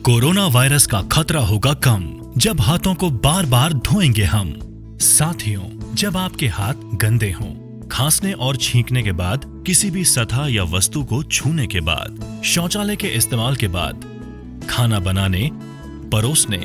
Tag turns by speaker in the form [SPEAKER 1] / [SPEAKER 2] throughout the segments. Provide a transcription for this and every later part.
[SPEAKER 1] Corona virus का खतरा होगा कम जब हाथों को बार बार धोएंगे हम। साथियों, जब आपके हाथ गंदे हों, खांसने और छींकने के बाद, किसी भी सतह या वस्तु को छूने के बाद, शौचालय के इस्तेमाल के बाद, खाना बनाने, परोसने,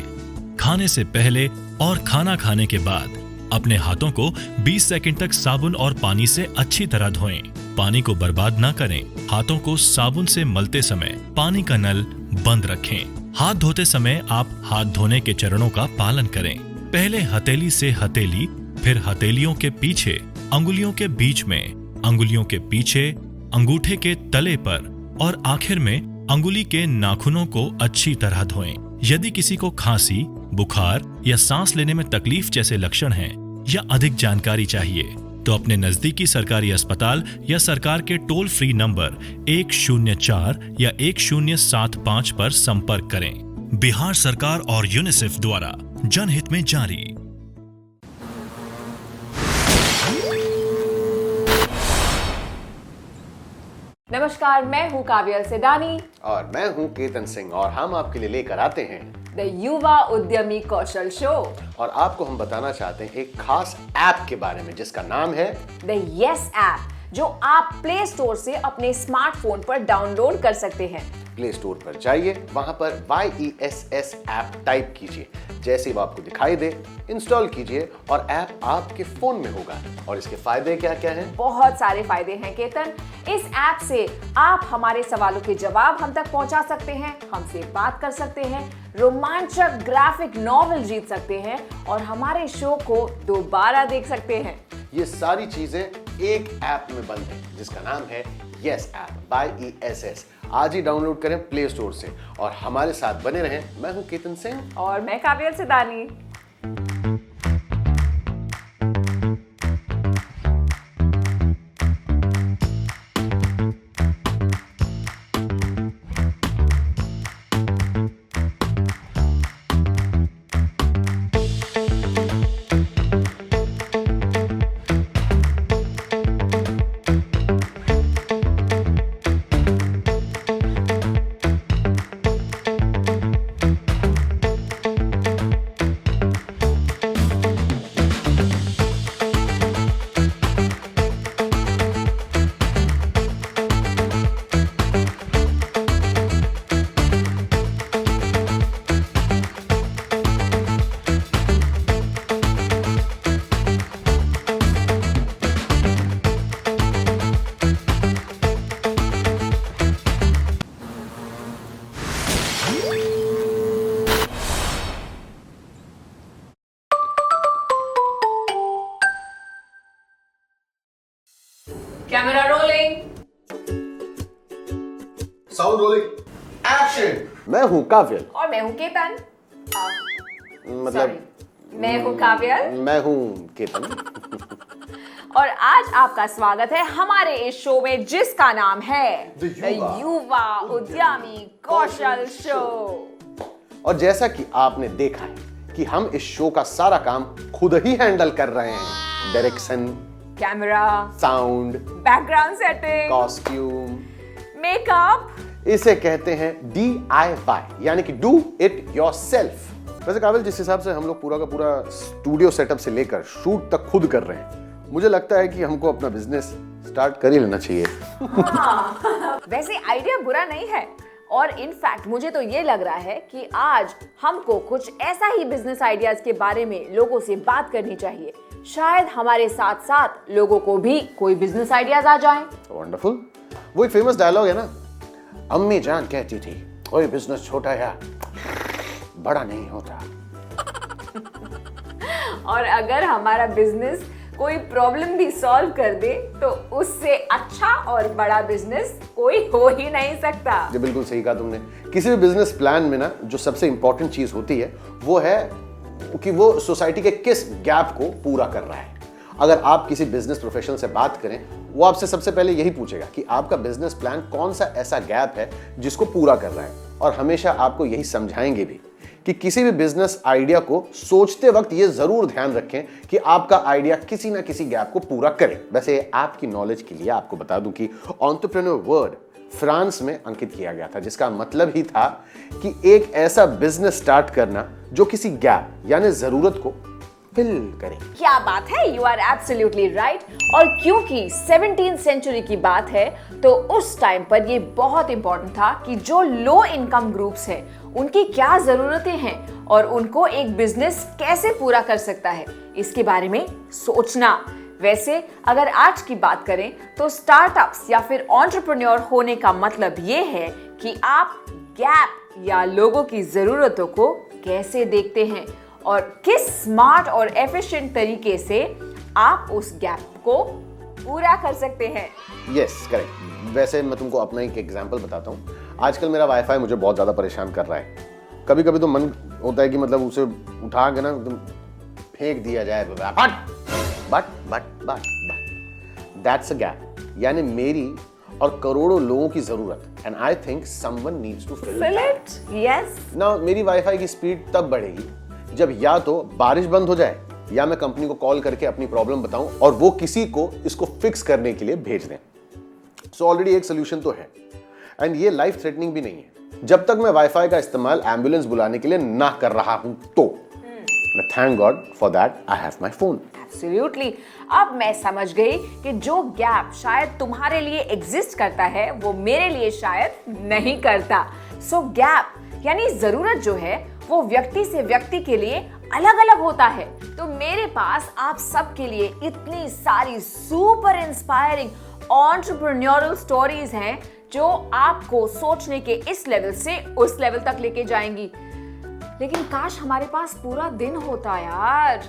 [SPEAKER 1] खाने से पहले और खाना खाने के बाद अपने हाथों को 20 सेकंड तक साबुन और पानी से अच्छी तरह धोएं। पानी को बर्बाद ना करें। हाथों को साबुन से मलते समय पानी का नल बंद रखें। हाथ धोते समय आप हाथ धोने के चरणों का पालन करें। पहले हथेली से हथेली, फिर हथेलियों के पीछे, अंगुलियों के बीच में, अंगुलियों के पीछे, अंगूठे के तले पर और आखिर में अंगुली के नाखूनों को अच्छी तरह धोएं। यदि किसी को खांसी, बुखार या सांस लेने में तकलीफ जैसे लक्षण हैं या अधिक जानकारी चाहिए तो अपने नजदीकी सरकारी अस्पताल या सरकार के टोल फ्री नंबर 104 या 1075 पर संपर्क करें। बिहार सरकार और यूनिसेफ द्वारा जनहित में जारी।
[SPEAKER 2] नमस्कार, मैं हूँ काव्यल सेदानी
[SPEAKER 3] और मैं हूँ केतन सिंह और हम आपके लिए लेकर आते हैं
[SPEAKER 2] द युवा उद्यमी कौशल शो।
[SPEAKER 3] और आपको हम बताना चाहते हैं एक खास ऐप के बारे में जिसका नाम है
[SPEAKER 2] द यस ऐप, जो आप प्ले स्टोर से अपने स्मार्टफोन पर डाउनलोड कर सकते हैं।
[SPEAKER 3] प्ले स्टोर पर जाइए, वहां पर YESS ऐप टाइप कीजिए। जैसे ही वो आपको दिखाई दे, इंस्टॉल कीजिए और ऐप आपके फोन में होगा। और इसके फायदे क्या क्या हैं?
[SPEAKER 2] बहुत सारे फायदे हैं केतन। इस ऐप से आप हमारे सवालों के जवाब हम तक पहुंचा सकते हैं, हमसे बात कर सकते हैं, रोमांचक ग्राफिक नॉवेल जीत सकते हैं और हमारे शो को दोबारा देख सकते हैं।
[SPEAKER 3] ये सारी चीजें एक ऐप में बंद है जिसका नाम है यस ऐप YESS। आज ही डाउनलोड करें प्ले स्टोर से और हमारे साथ बने रहें। मैं हूं केतन सिंह
[SPEAKER 2] और मैं Kavyal Sedani. Camera rolling,
[SPEAKER 3] sound rolling, action. मैं हूं काव्यल
[SPEAKER 2] और मैं हूं केतन।
[SPEAKER 3] मतलब
[SPEAKER 2] मैं हूं काव्यल
[SPEAKER 3] मैं हूं केतन।
[SPEAKER 2] और आज आपका स्वागत है हमारे इस शो में जिसका नाम है
[SPEAKER 3] द
[SPEAKER 2] युवा उद्यमी कौशल शो।
[SPEAKER 3] और जैसा कि आपने देखा है कि हम इस शो का सारा काम खुद ही हैंडल कर रहे हैं। Direction,
[SPEAKER 2] camera,
[SPEAKER 3] sound,
[SPEAKER 2] background setting,
[SPEAKER 3] costume,
[SPEAKER 2] makeup.
[SPEAKER 3] इसे कहते हैं DIY, यानी कि डू इट योरसेल्फ। वैसे काबिल, जिस हिसाब से हम लोग पूरा का पूरा स्टूडियो सेटअप से लेकर शूट तक खुद कर रहे हैं, मुझे लगता है कि हमको अपना बिजनेस स्टार्ट कर ही लेना चाहिए।
[SPEAKER 2] वैसे आइडिया बुरा नहीं है और इनफैक्ट मुझे तो ये लग रहा है कि आज हमको कुछ ऐसा ही बिजनेस आइडियाज के बारे में लोगों से बात करनी चाहिए। शायद हमारे साथ साथ लोगों को भी कोई बिजनेस आइडियाज आ जाएं।
[SPEAKER 3] वंडरफुल। वो एक फेमस डायलॉग है ना, अम्मी जान कहती थी कोई बिजनेस छोटा या बड़ा नहीं होता।
[SPEAKER 2] और अगर हमारा बिजनेस कोई प्रॉब्लम भी सॉल्व कर दे तो उससे अच्छा और बड़ा बिजनेस कोई हो ही नहीं सकता।
[SPEAKER 3] जी बिल्कुल सही कहा तुमने। किसी भी बिजनेस प्लान में ना जो सबसे इंपॉर्टेंट चीज होती है वो है कि वो सोसाइटी के किस गैप को पूरा कर रहा है। अगर आप किसी बिजनेस प्रोफेशनल से बात करें, वो आपसे सबसे पहले यही पूछेगा कि आपका बिजनेस प्लान कौन सा ऐसा गैप है जिसको पूरा कर रहा है। और हमेशा आपको यही समझाएंगे भी कि किसी भी बिजनेस आइडिया को सोचते वक्त ये जरूर ध्यान रखें कि आपका आइडिया किसी ना किसी गैप को पूरा करे। वैसे आपकी नॉलेज के लिए आपको बता दूं कि एंटरप्रेन्योर वर्ड फ्रांस में अंकित किया गया था, जिसका मतलब ही था कि एक ऐसा बिजनेस स्टार्ट करना जो किसी गैप यानी जरूरत को फिल करे।
[SPEAKER 2] क्या बात है, यू आर एब्सोल्युटली राइट। और क्योंकि 17th सेंचुरी की बात है तो उस टाइम पर ये बहुत इंपॉर्टेंट था कि जो लो इनकम ग्रुप्स हैं उनकी क्या जरूरतें हैं और उनको एक बिजनेस कैसे पूरा कर सकता है, इसके बारे में सोचना। वैसे अगर आज की बात करें तो स्टार्टअप्स या फिर एंटरप्रेन्योर होने का मतलब ये है कि आप गैप या लोगों की जरूरतों को कैसे देखते हैं और किस स्मार्ट और एफिशिएंट तरीके से आप उस गैप को पूरा कर सकते हैं।
[SPEAKER 3] Yes, correct. वैसे मैं तुमको अपना एक एग्जांपल बताता हूँ। आजकल मेरा वाईफाई मुझे बहुत ज़्यादा परेशान कर रहा है। कभी कभी तो मन होता है कि मतलब उसे उठा के ना एकदम फेंक दिया जाए, बट दैट्स अ गैप, यानी मेरी और करोड़ों लोगों की जरूरत। And I think someone needs to fill
[SPEAKER 2] इट। यस।
[SPEAKER 3] नाउ मेरी वाईफाई की स्पीड तब बढ़ेगी जब या तो बारिश बंद हो जाए या मैं कंपनी को कॉल करके अपनी प्रॉब्लम बताऊं और वो किसी को इसको फिक्स करने के लिए भेज दें। सो ऑलरेडी एक सोल्यूशन तो है एंड ये लाइफ थ्रेटनिंग भी नहीं है जब तक मैं वाईफाई का इस्तेमाल एम्बुलेंस बुलाने के लिए ना कर रहा हूं तो। Thank God for that I have my phone.
[SPEAKER 2] Absolutely. अब मैं समझ गई कि जो गैप शायद तुम्हारे लिए एग्जिस्ट करता है वो मेरे लिए शायद नहीं करता। सो गैप यानी जरूरत जो है वो व्यक्ति से व्यक्ति के लिए अलग अलग होता है। तो मेरे पास आप सबके लिए इतनी सारी सुपर इंस्पायरिंग एंटरप्रेन्योरल स्टोरीज हैं जो आपको सोचने के इस लेवल से उस लेवल तक लेके जाएंगी। लेकिन काश हमारे पास पूरा दिन होता यार।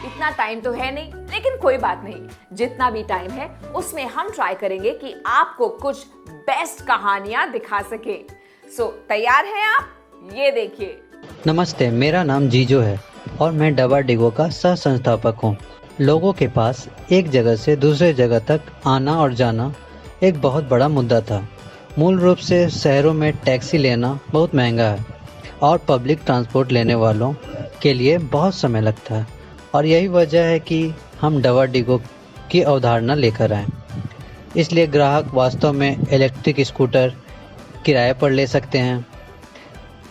[SPEAKER 2] इतना टाइम तो है नहीं, लेकिन कोई बात नहीं, जितना भी टाइम है उसमें हम ट्राई करेंगे कि आपको कुछ बेस्ट कहानियां दिखा सके। सो तैयार हैं आप? ये देखिए।
[SPEAKER 4] नमस्ते, मेरा नाम जीजो है और मैं डबा डिगो का सह संस्थापक हूँ। लोगों के पास एक जगह से दूसरे जगह तक आना और जाना एक बहुत बड़ा मुद्दा था। मूल रूप से शहरों में टैक्सी लेना बहुत महंगा है और पब्लिक ट्रांसपोर्ट लेने वालों के लिए बहुत समय लगता है और यही वजह है कि हम डबा डिगो की अवधारणा लेकर आए। इसलिए ग्राहक वास्तव में इलेक्ट्रिक स्कूटर किराए पर ले सकते हैं।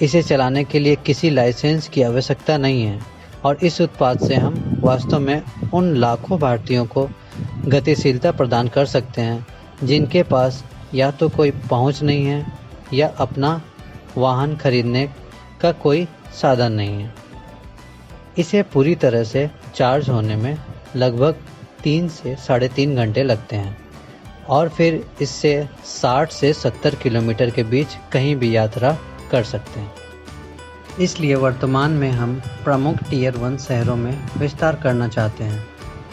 [SPEAKER 4] इसे चलाने के लिए किसी लाइसेंस की आवश्यकता नहीं है और इस उत्पाद से हम वास्तव में उन लाखों भारतीयों को गतिशीलता प्रदान कर सकते हैं जिनके पास या तो कोई पहुंच नहीं है या अपना वाहन खरीदने का कोई साधन नहीं है। इसे पूरी तरह से चार्ज होने में लगभग 3 से 3.5 घंटे लगते हैं और फिर इससे 60 से 70 किलोमीटर के बीच कहीं भी यात्रा कर सकते हैं। इसलिए वर्तमान में हम प्रमुख टियर 1 शहरों में विस्तार करना चाहते हैं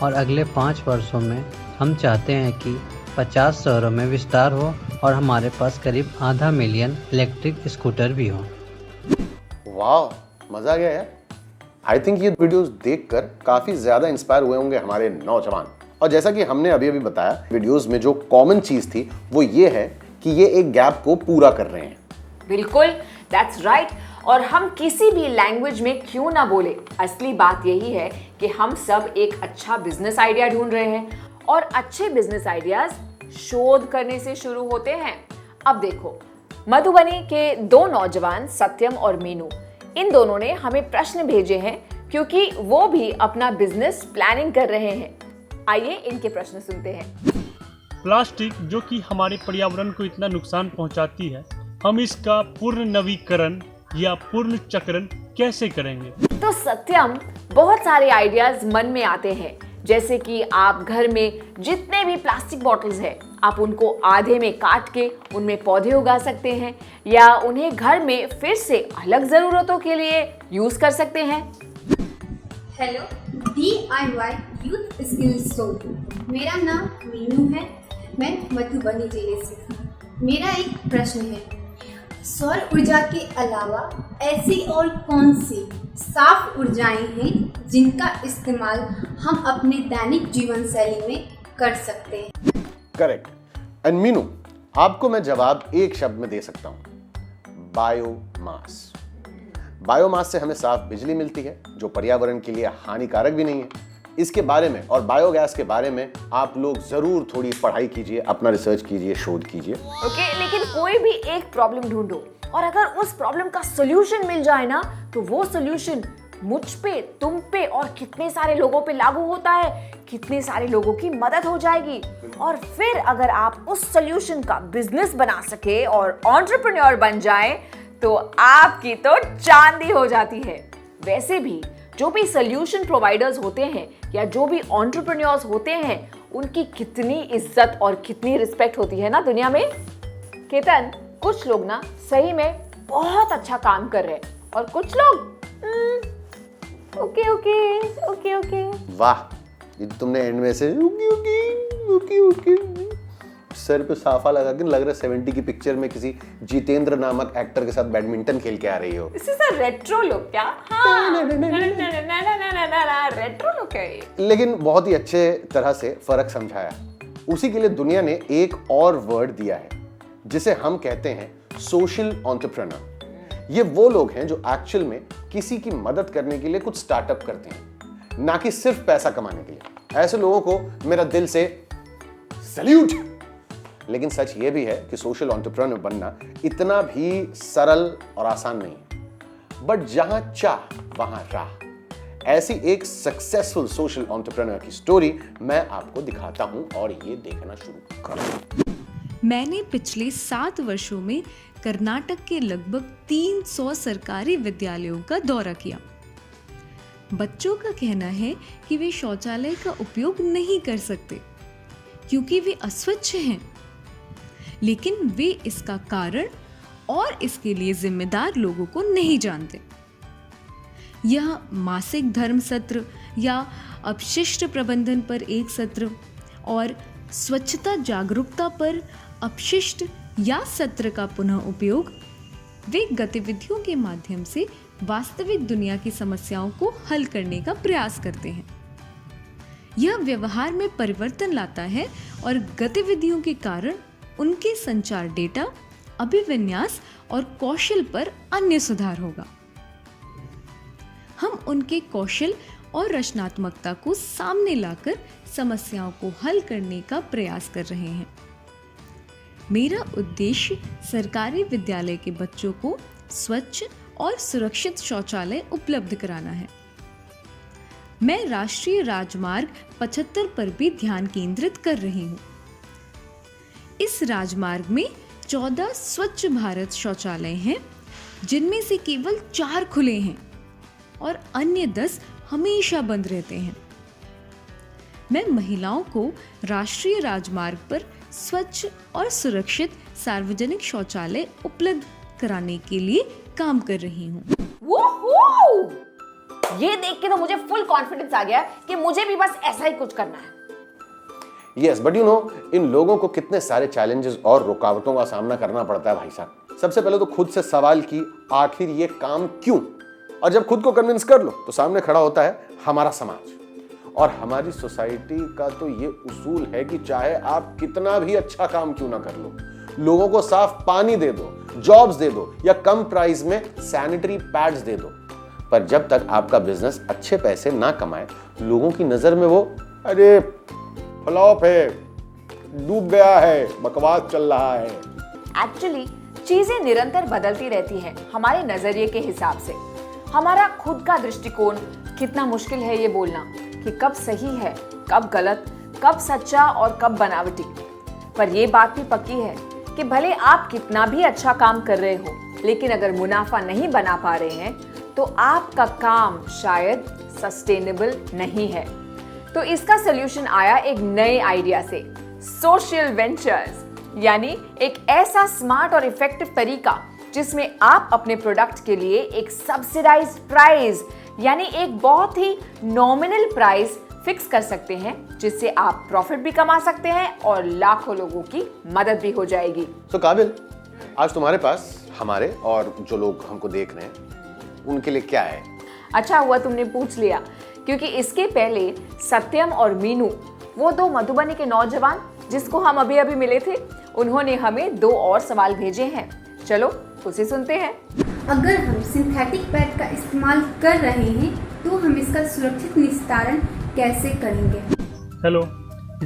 [SPEAKER 4] और अगले 5 वर्षों में हम चाहते हैं कि 50 शहरों में विस्तार हो और हमारे पास करीब 500,000 इलेक्ट्रिक स्कूटर भी हों।
[SPEAKER 3] वाह, मजा आ गया यार। आई थिंक ये वीडियोस देखकर काफी ज्यादा इंस्पायर हुए होंगे हमारे नौजवान। और जैसा कि हमने अभी बताया, वीडियोस में जो कॉमन चीज थी वो ये है कि ये एक गैप को पूरा कर रहे हैं।
[SPEAKER 2] बिल्कुल, दैट्स राइट। और हम किसी भी लैंग्वेज में क्यों ना बोले, असली बात यही है कि हम सब एक अच्छा बिजनेस आइडिया ढूंढ रहे हैं और अच्छे बिजनेस आइडियाज शोध करने से शुरू होते हैं। अब देखो, मधुबनी के 2 नौजवान सत्यम और मीनू, इन दोनों ने हमें प्रश्न भेजे हैं क्योंकि वो भी अपना बिजनेस प्लानिंग कर रहे हैं। आइए इनके प्रश्न सुनते हैं।
[SPEAKER 5] प्लास्टिक जो कि हमारे पर्यावरण को इतना नुकसान पहुंचाती है, हम इसका पूर्ण नवीकरण या पूर्ण चक्रण कैसे करेंगे?
[SPEAKER 2] तो सत्यम, बहुत सारे आइडियाज मन में आते हैं, जैसे कि आप घर में जितने भी प्लास्टिक बॉटल्स हैं आप उनको आधे में काट के उनमें पौधे उगा सकते हैं या उन्हें घर में फिर से अलग ज़रूरतों के लिए यूज़ कर सकते हैं।
[SPEAKER 6] Hello, DIY youth skill show. मेरा नाम मीनू है, मैं मधुबनी जिले से हूँ। मेरा एक प्रश्न है, सौर ऊर्जा के अलावा ऐसी और कौन सी साफ ऊर्जाएं हैं जिनका इस्तेमाल हम अपने दैनिक जीवन शैली में कर सकते हैं?
[SPEAKER 3] करेक्ट। एंड मीनू, आपको मैं जवाब एक शब्द में दे सकता हूं, बायोमास। बायोमास से हमें साफ बिजली मिलती है जो पर्यावरण के लिए हानिकारक भी नहीं है। इसके बारे में और बायोगैस के बारे में आप लोग जरूर थोड़ी पढ़ाई कीजिए, अपना रिसर्च कीजिए, शोध कीजिए।
[SPEAKER 2] ओके, लेकिन कोई भी एक प्रॉब्लम ढूंढो और अगर उस प्रॉब्लम का सॉल्यूशन मिल जाए ना, तो वो सॉल्यूशन मुझ पे, तुम पे और कितने सारे लोगों पे लागू होता है, कितने सारे लोगों की मदद हो जाएगी। और फिर अगर आप उस सॉल्यूशन का बिजनेस बना सके और एंटरप्रेन्योर बन जाए, तो आपकी तो चांदी हो जाती है। वैसे भी जो भी सॉल्यूशन प्रोवाइडर्स होते हैं या जो भी एंटरप्रेन्योर्स होते हैं, उनकी कितनी इज्जत और कितनी रिस्पेक्ट होती है ना दुनिया में। केतन, कुछ लोग ना सही में बहुत अच्छा काम कर रहे हैं और कुछ लोग ओके ओके ओके ओके।
[SPEAKER 3] वाह, ये तुमने एंड में से okay okay okay okay sir पे साफा लगा के लग रहा है 70 की पिक्चर में किसी जितेंद्र नामक एक्टर के साथ बैडमिंटन खेल के आ रही हो।
[SPEAKER 2] इस इज अ रेट्रो लुक क्या? हाँ, रेट्रो लुक है ये।
[SPEAKER 3] लेकिन बहुत ही अच्छे तरह से फर्क समझाया। उसी के लिए दुनिया ने एक और वर्ड दिया है जिसे हम कहते हैं सोशल एंटरप्रेन्योर। ये वो लोग हैं जो एक्चुअल में किसी की मदद करने के लिए कुछ स्टार्टअप करते हैं, ना कि सिर्फ पैसा कमाने के लिए। ऐसे लोगों को मेरा दिल से सैल्यूट। लेकिन सच ये भी है कि सोशल एंटरप्रेन्योर बनना इतना भी सरल और आसान नहीं है। बट जहां चाह वहां राह, ऐसी एक सक्सेसफुल सोशल एंटरप्रेन्योर की स्टोरी मैं आपको दिखाता हूं और ये देखना शुरू करो।
[SPEAKER 7] मैंने पिछले 7 वर्षों में कर्नाटक के लगभग 300 सरकारी विद्यालयों का दौरा किया। बच्चों का कहना है कि वे शौचालय का उपयोग नहीं कर सकते क्योंकि वे अस्वच्छ हैं, लेकिन वे इसका कारण और इसके लिए जिम्मेदार लोगों को नहीं जानते। यह मासिक धर्म सत्र या अपशिष्ट प्रबंधन पर एक सत्र और स्वच्छता जागरूकता पर अपशिष्ट या सत्र का पुनः उपयोग, वे गतिविधियों के माध्यम से वास्तविक दुनिया की समस्याओं को हल करने का प्रयास करते हैं। यह व्यवहार में परिवर्तन लाता है और गतिविधियों के कारण उनके संचार डेटा, अभिविन्यास और कौशल पर अन्य सुधार होगा। हम उनके कौशल और रचनात्मकता को सामने लाकर समस्याओं को हल करने का प्रयास कर रहे हैं। मेरा उद्देश्य सरकारी विद्यालय के बच्चों को स्वच्छ और सुरक्षित शौचालय उपलब्ध कराना है। मैं राष्ट्रीय राजमार्ग 75 पर भी ध्यान केंद्रित कर रही हूँ। इस राजमार्ग में 14 स्वच्छ भारत शौचालय हैं, जिनमें से केवल 4 खुले हैं और अन्य 10 हमेशा बंद रहते हैं। मैं महिलाओं को राष्ट्रीय राजमार्ग पर स्वच्छ और सुरक्षित सार्वजनिक शौचालय उपलब्ध कराने के लिए काम कर रही हूँ।
[SPEAKER 2] ये देख के तो मुझे फुल कॉन्फिडेंस आ गया कि मुझे भी बस ऐसा ही कुछ करना है।
[SPEAKER 3] यस, बट यू नो, इन लोगों को कितने सारे चैलेंजेस और रुकावटों का सामना करना पड़ता है भाई साहब। सबसे पहले तो खुद से सवाल की आखिर ये काम क्यों, और जब खुद को कन्विंस कर लो तो सामने खड़ा होता है हमारा समाज और हमारी सोसाइटी का। तो ये उसूल है कि चाहे आप कितना भी अच्छा काम क्यों ना कर लो, लोगों को साफ पानी दे दो, जॉब्स दे दो या कम प्राइस में सैनिटरी पैड्स दे दो, पर जब तक आपका बिजनेस अच्छे पैसे ना कमाए, लोगों की नजर में वो अरे फ्लॉप है, डूब गया है, बकवास चल रहा है।
[SPEAKER 2] एक्चुअली चीजें निरंतर बदलती रहती हैं हमारे नजरिए के हिसाब से। हमारा खुद का दृष्टिकोण कितना मुश्किल है ये बोलना कि कब सही है, कब गलत, कब सच्चा और कब बनावटी। पर ये बात भी पक्की है कि भले आप कितना भी अच्छा काम कर रहे हो, लेकिन अगर मुनाफा नहीं बना पा रहे हैं तो आपका काम शायद सस्टेनेबल नहीं है। तो इसका सलूशन आया एक नए आइडिया से, सोशल वेंचर्स, यानी एक ऐसा स्मार्ट और इफेक्टिव तरीका जिसमें आप अपने प्रोडक्ट के लिए एक सब्सिडाइज्ड प्राइस यानी एक बहुत ही नॉमिनल प्राइस फिक्स कर सकते हैं, जिससे आप प्रॉफिट भी कमा सकते हैं और लाखों लोगों की मदद भी हो जाएगी।
[SPEAKER 3] तो काबिल, आज तुम्हारे पास हमारे और जो लोग हमको देख रहे हैं उनके लिए क्या है?
[SPEAKER 2] अच्छा हुआ तुमने पूछ लिया, क्योंकि इसके पहले सत्यम और मीनू, वो 2 मधुबनी के नौजवान जिसको हम अभी अभी मिले थे, उन्होंने हमें 2 और सवाल भेजे हैं। चलो उसे सुनते हैं।
[SPEAKER 6] अगर हम सिंथेटिक पैड का इस्तेमाल कर रहे हैं तो हम इसका सुरक्षित निस्तारण कैसे करेंगे?
[SPEAKER 5] Hello,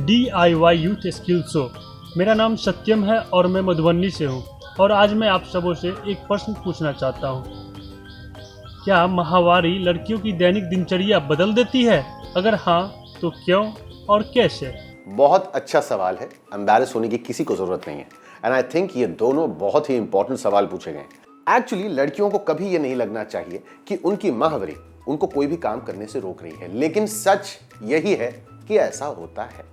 [SPEAKER 5] DIY youth skill show. मेरा नाम सत्यम है और मैं मधुबनी से हूँ। और आज मैं आप सबों से एक प्रश्न पूछना चाहता हूँ। क्या माहवारी लड़कियों की दैनिक दिनचर्या बदल देती है? अगर हाँ, तो क्यों और कैसे?
[SPEAKER 3] बहुत अच्छा सवाल है। एम्बैरेस होने की किसी को जरूरत नहीं है। एंड आई थिंक ये दोनों बहुत ही इंपॉर्टेंट सवाल पूछे गए। एक्चुअली लड़कियों को कभी ये नहीं लगना चाहिए कि उनकी माहवारी उनको कोई भी काम करने से रोक रही है, लेकिन सच यही है कि ऐसा होता है।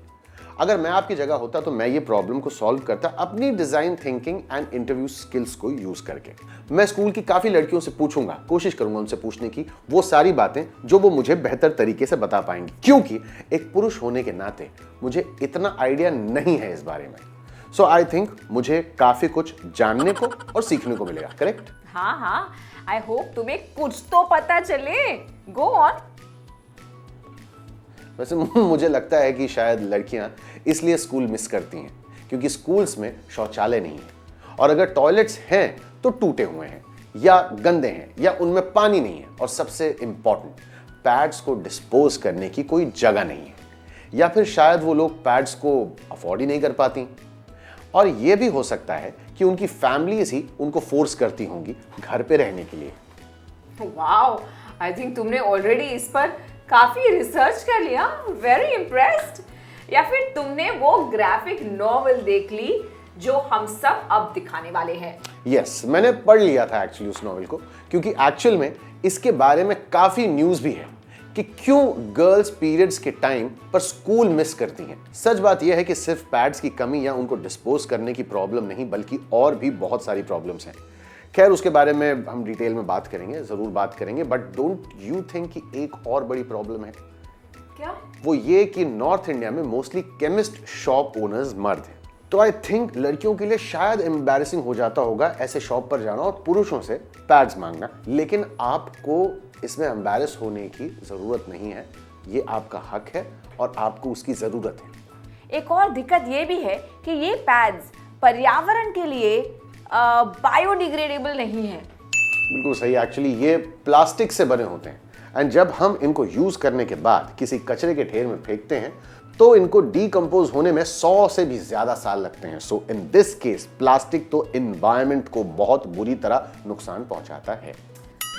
[SPEAKER 3] अगर मैं आपकी जगह होता तो मैं ये प्रॉब्लम को सॉल्व करता अपनी design thinking and interview skills को यूज करके। मैं स्कूल की काफी लड़कियों से पूछूंगा, कोशिश करूंगा उनसे पूछने की वो सारी बातें जो वो मुझे बेहतर तरीके से बता पाएंगी, क्योंकि एक पुरुष होने के नाते मुझे इतना आइडिया नहीं है इस बारे में। सो आई थिंक मुझे काफी कुछ जानने को और सीखने को मिलेगा। करेक्ट?
[SPEAKER 2] हाँ, आई होप तुम्हें कुछ तो पता चले। Go on.
[SPEAKER 3] वैसे मुझे लगता है कि शायद लड़कियां इसलिए स्कूल मिस करती हैं क्योंकि स्कूल्स में शौचालय नहीं है, और अगर टॉयलेट्स हैं तो टूटे हुए हैं या गंदे हैं या उनमें पानी नहीं है, और सबसे इंपॉर्टेंट पैड्स को डिस्पोज करने की कोई जगह नहीं है, या फिर शायद वो लोग पैड्स को अफोर्ड ही नहीं कर पाती। और ये भी हो सकता है कि उनकी फैमिलीज ही उनको फोर्स करती होंगी घर पे रहने के लिए।
[SPEAKER 2] वाओ, आई थिंक तुमने ऑलरेडी इस पर काफी रिसर्च कर लिया। Very impressed. या फिर तुमने वो ग्राफिक नॉवेल देख ली जो हम सब अब दिखाने वाले हैं?
[SPEAKER 3] यस, मैंने पढ़ लिया था एक्चुअली उस नॉवेल को, क्योंकि एक्चुअल में इसके बारे में काफी न्यूज भी है कि क्यों गर्ल्स पीरियड्स के टाइम पर स्कूल मिस करती हैं। सच बात यह है कि सिर्फ पैड्स की कमी या उनको डिस्पोज करने की प्रॉब्लम नहीं, बल्कि और भी बहुत सारी प्रॉब्लम्स हैं। खैर, उसके बारे में हम डिटेल में बात करेंगे, जरूर बात करेंगे, बट डोंट यू थिंक कि एक और बड़ी प्रॉब्लम है?
[SPEAKER 2] क्या?
[SPEAKER 3] वो ये कि नॉर्थ इंडिया में मोस्टली केमिस्ट शॉप ओनर्स मर्द हैं। तो आई थिंक लड़कियों के लिए शायद एम्बैरेसिंग हो जाता होगा ऐसे शॉप पर जाना और पुरुषों से पैड्स मांगना, लेकिन आपको इसमें एम्बैरेस होने की जरूरत नहीं है। ये आपका हक है और आपको उसकी जरूरत है।
[SPEAKER 2] एक और दिक्कत ये भी है कि ये पैड्स पर्यावरण के लिए बायोडिग्रेडेबल नहीं है।
[SPEAKER 3] बिल्कुल सही। एक्चुअली ये प्लास्टिक से बने होते हैं, एंड जब हम इनको यूज करने के बाद किसी कचरे के ढेर में फेंकते हैं तो इनको डीकंपोज होने में 100 से भी ज्यादा साल लगते हैं। सो इन दिस केस प्लास्टिक तो एनवायरनमेंट को बहुत बुरी तरह नुकसान पहुंचाता है।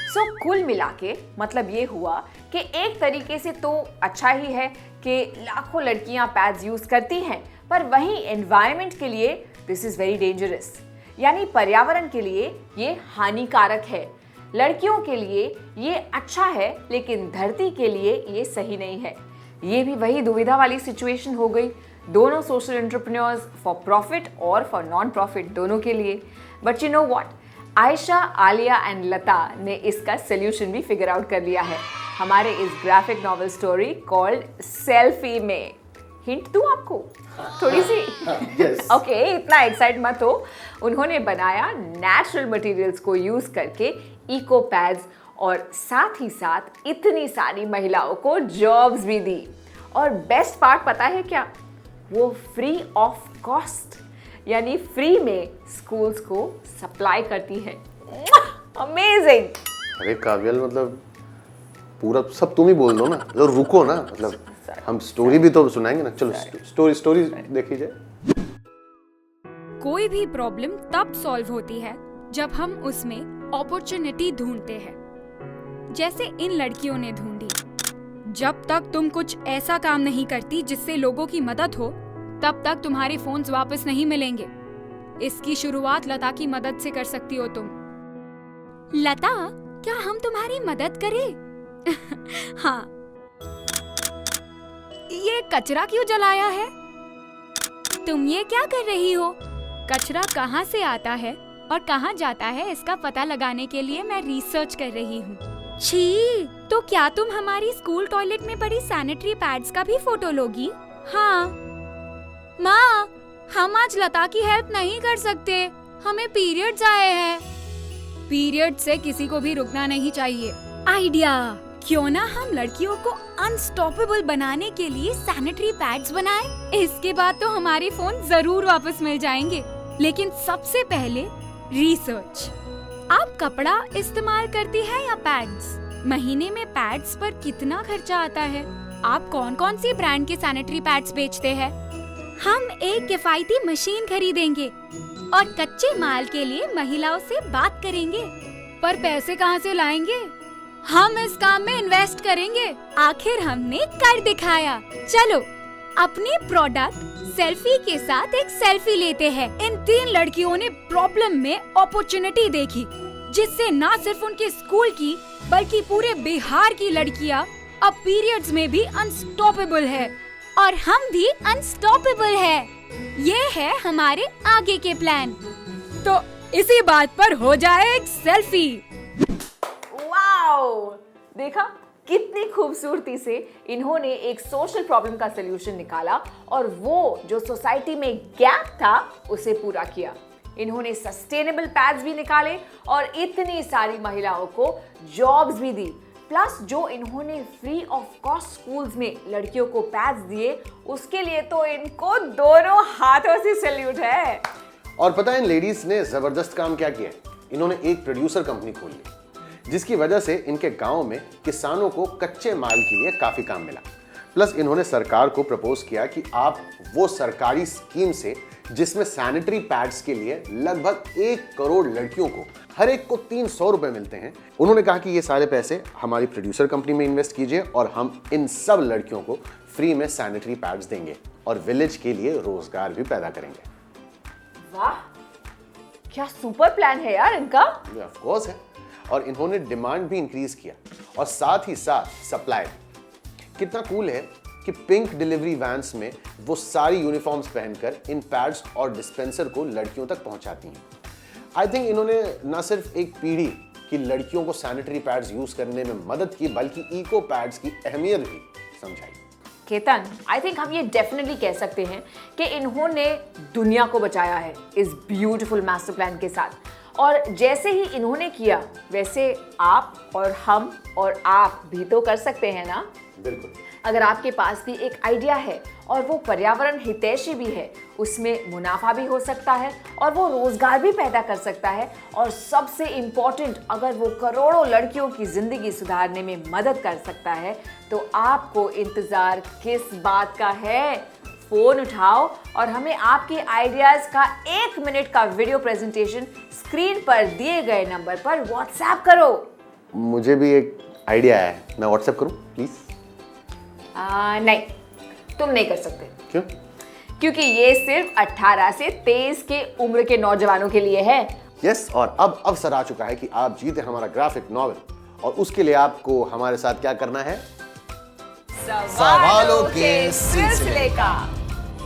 [SPEAKER 2] सो कुल मिला के मतलब ये हुआ कि एक तरीके से तो अच्छा ही है कि लाखों लड़कियां पैड्स यूज करती हैं, पर वहीं एनवायरनमेंट के लिए दिस इज वेरी डेंजरस, यानी पर्यावरण के लिए ये हानिकारक है। लड़कियों के लिए ये अच्छा है, लेकिन धरती के लिए ये सही नहीं है। ये भी वही दुविधा वाली सिचुएशन हो गई, दोनों सोशल एंटरप्रेन्योर्स, फॉर प्रॉफिट और फॉर नॉन प्रॉफिट, दोनों के लिए। But you know what, Ayesha, Alia and Lata ने इसका सोल्यूशन भी फिगर आउट कर लिया है हमारे इस graphic novel story called selfie में। हिंट दूं आपको थोड़ी सी?
[SPEAKER 3] Yes.
[SPEAKER 2] ओके, इतना एक्साइट मत हो। उन्होंने बनाया नेचुरल मटेरियल्स को यूज करके इको पैड्स, और साथ ही साथ इतनी सारी महिलाओं को जॉब्स भी दी। और बेस्ट पार्ट पता है क्या? वो फ्री ऑफ कॉस्ट, यानी फ्री में स्कूल्स को सप्लाई करती है। अमेजिंग।
[SPEAKER 3] अरे काव्यल, मतलब पूरा सब तुम ही बोल दो ना, तो रुको ना, मतलब हम स्टोरी भी तो सुनाएंगे ना। चलो स्टोरी देखी जाए।
[SPEAKER 8] कोई भी प्रॉब्लम तब सॉल्व होती है जब हम उसमें अपॉर्चुनिटी ढूंढते हैं, जैसे इन लड़कियों ने ढूंढी। जब तक तुम कुछ ऐसा काम नहीं करती जिससे लोगों की मदद हो, तब तक तुम्हारे फोन्स वापस नहीं मिलेंगे। इसकी शुरुआत लता की मदद से कर सकती हो तुम। लता, क्या हम तुम्हारी मदद करें? हाँ। ये कचरा क्यों जलाया है? तुम ये क्या कर रही हो? कचरा कहाँ से आता है और कहाँ जाता है, इसका पता लगाने के लिए मैं रिसर्च कर रही हूँ। छी, तो क्या तुम हमारी स्कूल टॉयलेट में पड़ी सैनिटरी पैड्स का भी फोटो लोगी? हाँ। माँ, हम आज लता की हेल्प नहीं कर सकते, हमें पीरियड्स आए हैं। पीरियड से किसी को भी रुकना नहीं चाहिए। आइडिया, क्यों ना हम लड़कियों को अनस्टॉपेबल बनाने के लिए सैनिटरी पैड्स बनाएं? इसके बाद तो हमारे फोन जरूर वापस मिल जाएंगे। लेकिन सबसे पहले रिसर्च। आप कपड़ा इस्तेमाल करती है या पैड्स? महीने में पैड्स पर कितना खर्चा आता है? आप कौन कौन सी ब्रांड के सैनिटरी पैड्स बेचते हैं? हम एक किफायती मशीन खरीदेंगे और कच्चे माल के लिए महिलाओं से बात करेंगे। पर पैसे कहाँ से लाएंगे? हम इस काम में इन्वेस्ट करेंगे। आखिर हमने कर दिखाया। चलो अपनी प्रोडक्ट सेल्फी के साथ एक सेल्फी लेते हैं। इन 3 लड़कियों ने प्रॉब्लम में अपॉर्चुनिटी देखी, जिससे न सिर्फ उनके स्कूल की बल्कि पूरे बिहार की लड़कियां अब पीरियड्स में भी अनस्टॉपेबल है और हम भी अनस्टॉपेबल है। ये है हमारे आगे के प्लान। तो इसी बात पर हो जाए एक सेल्फी।
[SPEAKER 2] वाओ, देखा कितनी खूबसूरती से इन्होंने एक सोशल प्रॉब्लम का सलूशन निकाला और वो जो सोसाइटी में गैप था उसे पूरा किया। इन्होंने सस्टेनेबल पैड्स भी निकाले और इतनी सारी महिलाओं को जॉब्स भी दी। प्लस जो इन्होंने फ्री ऑफ कॉस्ट स्कूल्स में लड़कियों को पैड्स दिए, उसके लिए तो इनको दोनों हाथों से सैल्यूट है।
[SPEAKER 3] और पता है इन लेडीज ने जबरदस्त काम क्या किया? इन्होंने एक प्रोड्यूसर कंपनी खोल ली, जिसकी वजह से इनके गांव में किसानों को कच्चे माल के लिए काफी काम मिला। प्लस इन्होंने सरकार को प्रपोज किया कि आप वो सरकारी स्कीम से जिसमें सैनिटरी पैड्स के लिए लगभग 1 करोड़ लड़कियों को हर एक को 300 रुपए मिलते हैं, उन्होंने कहा कि ये सारे पैसे हमारी प्रोड्यूसर कंपनी में इन्वेस्ट कीजिए और हम इन सब लड़कियों को फ्री में सैनिटरी पैड्स देंगे और विलेज के लिए रोजगार भी पैदा करेंगे।
[SPEAKER 2] वाह, क्या सुपर प्लान है यार इनका।
[SPEAKER 3] ऑफ कोर्स है। और इन्होंने डिमांड भी इंक्रीज किया और साथ ही साथ सप्लाई। कितना कूल है कि पिंक डिलीवरी वैन्स में वो सारी यूनिफॉर्म्स पहनकर इन पैड्स और डिस्पेंसर को लड़कियों तक पहुंचाती हैं। आई थिंक इन्होंने न सिर्फ एक पीढ़ी की लड़कियों को सैनिटरी पैड्स यूज करने में मदद की, बल्कि इको पैड्स की अहमियत भी समझाई।
[SPEAKER 2] केतन, आई थिंक हम ये डेफिनेटली कह सकते हैं कि इन्होंने दुनिया को बचाया है इस ब्यूटीफुल मास्टर प्लान के साथ। और जैसे ही इन्होंने किया वैसे आप और हम और आप भी तो कर सकते हैं ना।
[SPEAKER 3] बिल्कुल।
[SPEAKER 2] अगर आपके पास भी एक आइडिया है और वो पर्यावरण हितैषी भी है, उसमें मुनाफा भी हो सकता है और वो रोजगार भी पैदा कर सकता है, और सबसे इम्पोर्टेंट अगर वो करोड़ों लड़कियों की जिंदगी सुधारने में मदद कर सकता है, तो आपको इंतजार किस बात का है? फोन उठाओ और हमें आपके आइडियाज का 1 मिनट का वीडियो प्रेजेंटेशन स्क्रीन पर दिए गए नंबर पर व्हाट्सएप करो।
[SPEAKER 3] मुझे भी एक आइडिया है, मैं व्हाट्सएप करूं प्लीज?
[SPEAKER 2] नहीं, तुम नहीं कर सकते।
[SPEAKER 3] क्यों?
[SPEAKER 2] क्योंकि ये सिर्फ 18 से 23 के उम्र के नौजवानों के लिए है।
[SPEAKER 3] यस, और अब अवसर आ चुका है कि आप जीते हमारा ग्राफिक नॉवेल, और उसके लिए आपको हमारे साथ क्या करना है?
[SPEAKER 2] सवालों के सिलसिले का।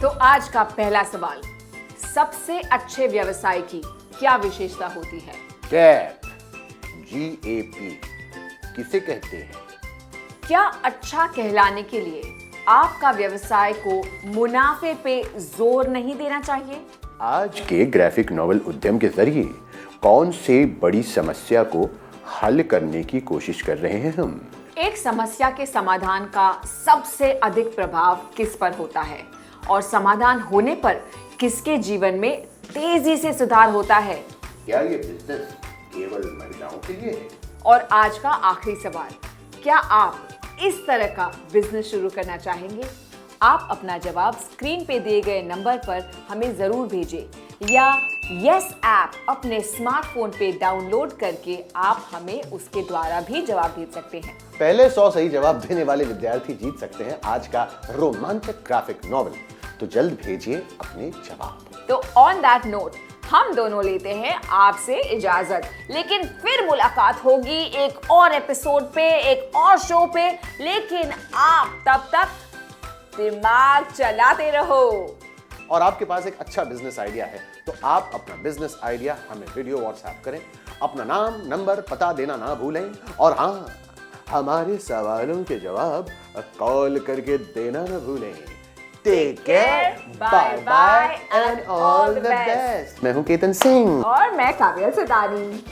[SPEAKER 2] तो आज का पहला सवाल, सबसे अच्छे व्यवसाय की क्या विशेषता होती है?
[SPEAKER 3] गैप, GAP किसे कहते हैं?
[SPEAKER 2] क्या अच्छा कहलाने के लिए आपका व्यवसाय को मुनाफे पे जोर नहीं देना चाहिए?
[SPEAKER 3] आज के ग्राफिक नॉवेल उद्यम के जरिए कौन से बड़ी समस्या को हल करने की कोशिश कर रहे हैं हम?
[SPEAKER 2] एक समस्या के समाधान का सबसे अधिक प्रभाव किस पर होता है, और समाधान होने पर किसके जीवन में तेजी से सुधार होता है?
[SPEAKER 3] क्या ये बिजनेस केवल महिलाओं के लिए है?
[SPEAKER 2] और आज का आखिरी सवाल, क्या आप इस तरह का बिजनेस शुरू करना चाहेंगे? आप अपना जवाब स्क्रीन पे दिए गए नंबर पर हमें जरूर भेजें, या यस ऐप अपने स्मार्टफोन पे डाउनलोड करके आप हमें उसके द्वारा भी जवाब दे सकते हैं।
[SPEAKER 3] पहले 100 सही जवाब देने वाले विद्यार्थी जीत सकते हैं आज का रोमांचक ग्राफिक नॉवेल। तो जल्द भेजिए अपने जवाब।
[SPEAKER 2] तो ऑन दैट नोट हम दोनों लेते हैं आपसे इजाजत, लेकिन फिर मुलाकात होगी एक और एपिसोड पे, एक और शो पे। लेकिन आप तब तक दिमाग चलाते रहो।
[SPEAKER 3] और आपके पास एक अच्छा बिजनेस आइडिया है तो आप अपना बिजनेस आइडिया हमें वीडियो व्हाट्सएप करें, अपना नाम, नंबर, पता देना ना भूलें, और हाँ, हमारे सवालों के जवाब कॉल करके देना ना भूलें। Take care, bye bye and all the best. मैं हूं केतन सिंह
[SPEAKER 2] और मैं काव्या सदानी।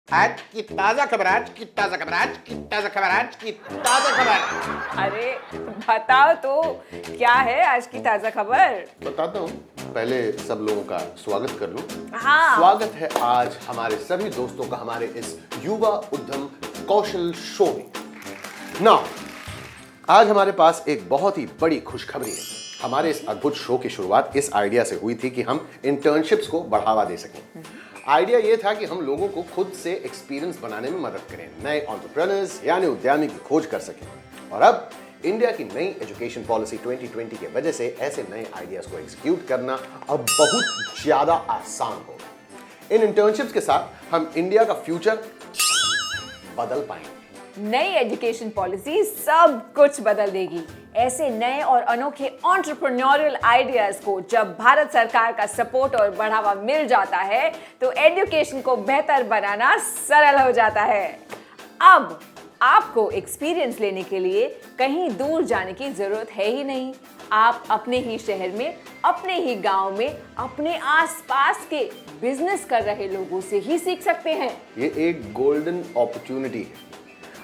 [SPEAKER 9] आज की ताजा खबर, आज की ताजा खबर, आज की ताजा खबर, आज की ताजा खबर।
[SPEAKER 2] अरे बताओ तो क्या है आज की ताजा खबर?
[SPEAKER 3] बताता हूँ। पहले सब लोगों का स्वागत कर लूं।
[SPEAKER 2] हाँ।
[SPEAKER 3] स्वागत है आज हमारे सभी दोस्तों का हमारे इस युवा उद्यम कौशल शो में। ना, आज हमारे पास एक बहुत ही बड़ी खुशखबरी है। हमारे इस अद्भुत शो की शुरुआत इस आइडिया से हुई थी कि हम इंटर्नशिप्स को बढ़ावा दे सकें। आइडिया ये था कि हम लोगों को खुद से एक्सपीरियंस बनाने में मदद करें, नए एंटरप्रेन्योर्स यानी उद्यमी की खोज कर सकें। और अब इंडिया की नई एजुकेशन पॉलिसी 2020 की वजह से ऐसे नए आइडियाज को एग्जीक्यूट करना अब बहुत ज्यादा आसान होगा। इन इंटर्नशिप्स के साथ हम इंडिया का फ्यूचर बदल पाएंगे।
[SPEAKER 2] नई एजुकेशन पॉलिसी सब कुछ बदल देगी। ऐसे नए और अनोखे एंटरप्रेन्योरियल आइडियाज को जब भारत सरकार का सपोर्ट और बढ़ावा मिल जाता है तो एजुकेशन को बेहतर बनाना सरल हो जाता है। अब आपको एक्सपीरियंस लेने के लिए कहीं दूर जाने की जरूरत है ही नहीं। आप अपने ही शहर में, अपने ही गांव में, अपने आसपास के बिजनेस कर रहे लोगों से ही सीख सकते हैं।
[SPEAKER 3] ये एक गोल्डन अपॉर्चुनिटी है।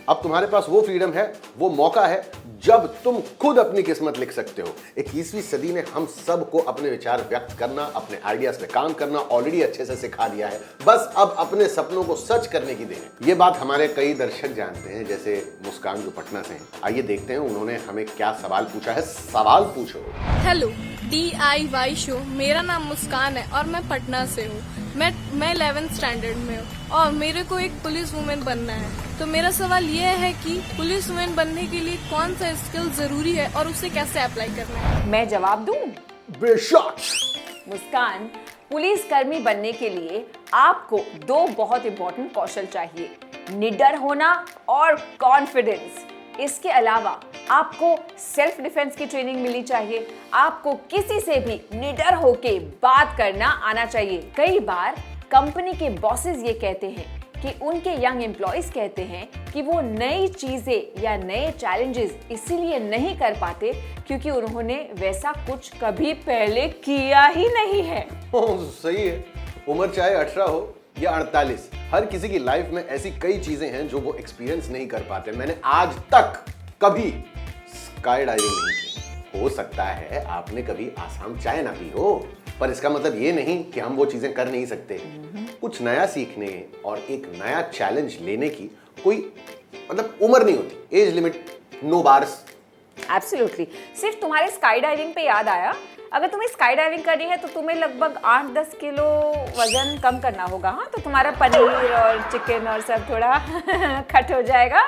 [SPEAKER 3] अब तुम्हारे पास वो फ्रीडम है, वो मौका है जब तुम खुद अपनी किस्मत लिख सकते हो। 21वीं सदी ने हम सबको अपने विचार व्यक्त करना, अपने आइडियाज पे काम करना ऑलरेडी अच्छे से सिखा दिया है। बस अब अपने सपनों को सच करने की देर है। ये बात हमारे कई दर्शक जानते हैं, जैसे मुस्कान जो पटना से हैं। आइए देखते हैं उन्होंने हमें क्या सवाल पूछा है। सवाल पूछो।
[SPEAKER 10] Hello, DIY show. मेरा नाम मुस्कान है और मैं पटना से हूँ। मैं 11th स्टैंडर्ड में हूँ और मेरे को एक पुलिस वुमेन बनना है। तो मेरा सवाल ये है कि पुलिस वुमेन बनने के लिए कौन सा स्किल जरूरी है और उसे कैसे अप्लाई करना है?
[SPEAKER 2] मैं जवाब दूं?
[SPEAKER 3] बेशक।
[SPEAKER 2] मुस्कान, पुलिस कर्मी बनने के लिए आपको दो बहुत इंपॉर्टेंट कौशल चाहिए, निडर होना और कॉन्फिडेंस। इसके अलावा आपको सेल्फ डिफेंस की ट्रेनिंग मिलनी चाहिए। आपको किसी से भी निडर होके बात करना आना चाहिए। कई बार कंपनी के बॉसेस ये कहते हैं कि उनके यंग एम्प्लॉइज कहते हैं कि वो नई चीजें या नए चैलेंजेस इसीलिए नहीं कर पाते क्योंकि उन्होंने वैसा कुछ कभी पहले किया ही नहीं है।
[SPEAKER 3] सही है। उम्र चाहे 18 हो या 48, हर किसी की लाइफ में ऐसी कई चीजें हैं जो वो एक्सपीरियंस नहीं कर पाते। मैंने आज तक कभी स्काई डाइविंग नहीं की। हो सकता है आपने कभी आसाम चाय ना पी हो, पर इसका मतलब ये नहीं कि हम वो चीजें कर नहीं सकते। कुछ नया सीखने और एक नया चैलेंज लेने की कोई मतलब उम्र नहीं होती। Age limit, no bars.
[SPEAKER 2] Absolutely. सिर्फ तुम्हारे स्काई डाइविंग पे याद आया, अगर तुम्हें स्काई डाइविंग करनी है तो तुम्हें लगभग 8-10 किलो वजन कम करना होगा। हाँ, तो तुम्हारा पनीर और चिकन और सब थोड़ा खट हो जाएगा।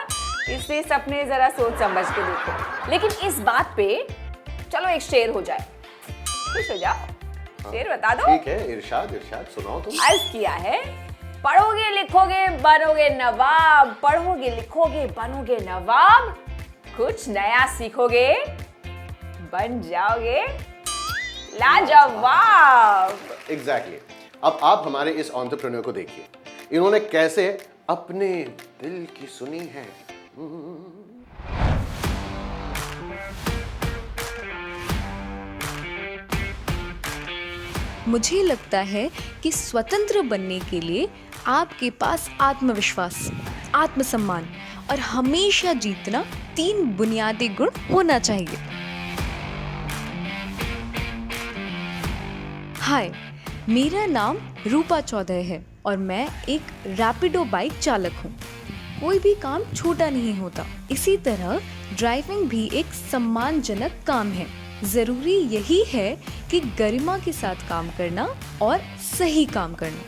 [SPEAKER 2] इसलिए सपने जरा सोच समझ के देखो। लेकिन इस बात पे चलो एक शेर हो जाए। खुश हो जाओ। शेर बता दो।
[SPEAKER 3] ठीक है, इरशाद सुनाओ तुम।
[SPEAKER 2] अर्ज किया है, पढ़ोगे लिखोगे बनोगे नवाब, पढ़ोगे लिखोगे बनोगे नवाब, कुछ नया सीखोगे बन जाओगे लाजवाब।
[SPEAKER 3] एग्जैक्टली। अब आप हमारे इस एंटरप्रेन्योर को देखिए, इन्होंने कैसे अपने दिल की सुनी है।
[SPEAKER 7] मुझे लगता है कि स्वतंत्र बनने के लिए आपके पास आत्मविश्वास, आत्मसम्मान और हमेशा जीतना 3 बुनियादी गुण होना चाहिए। हाय, मेरा नाम रूपा चौधरी है और मैं एक रैपिडो बाइक चालक हूँ। कोई भी काम छोटा नहीं होता, इसी तरह ड्राइविंग भी एक सम्मानजनक काम है। जरूरी यही है कि गरिमा के साथ काम करना और सही काम करना।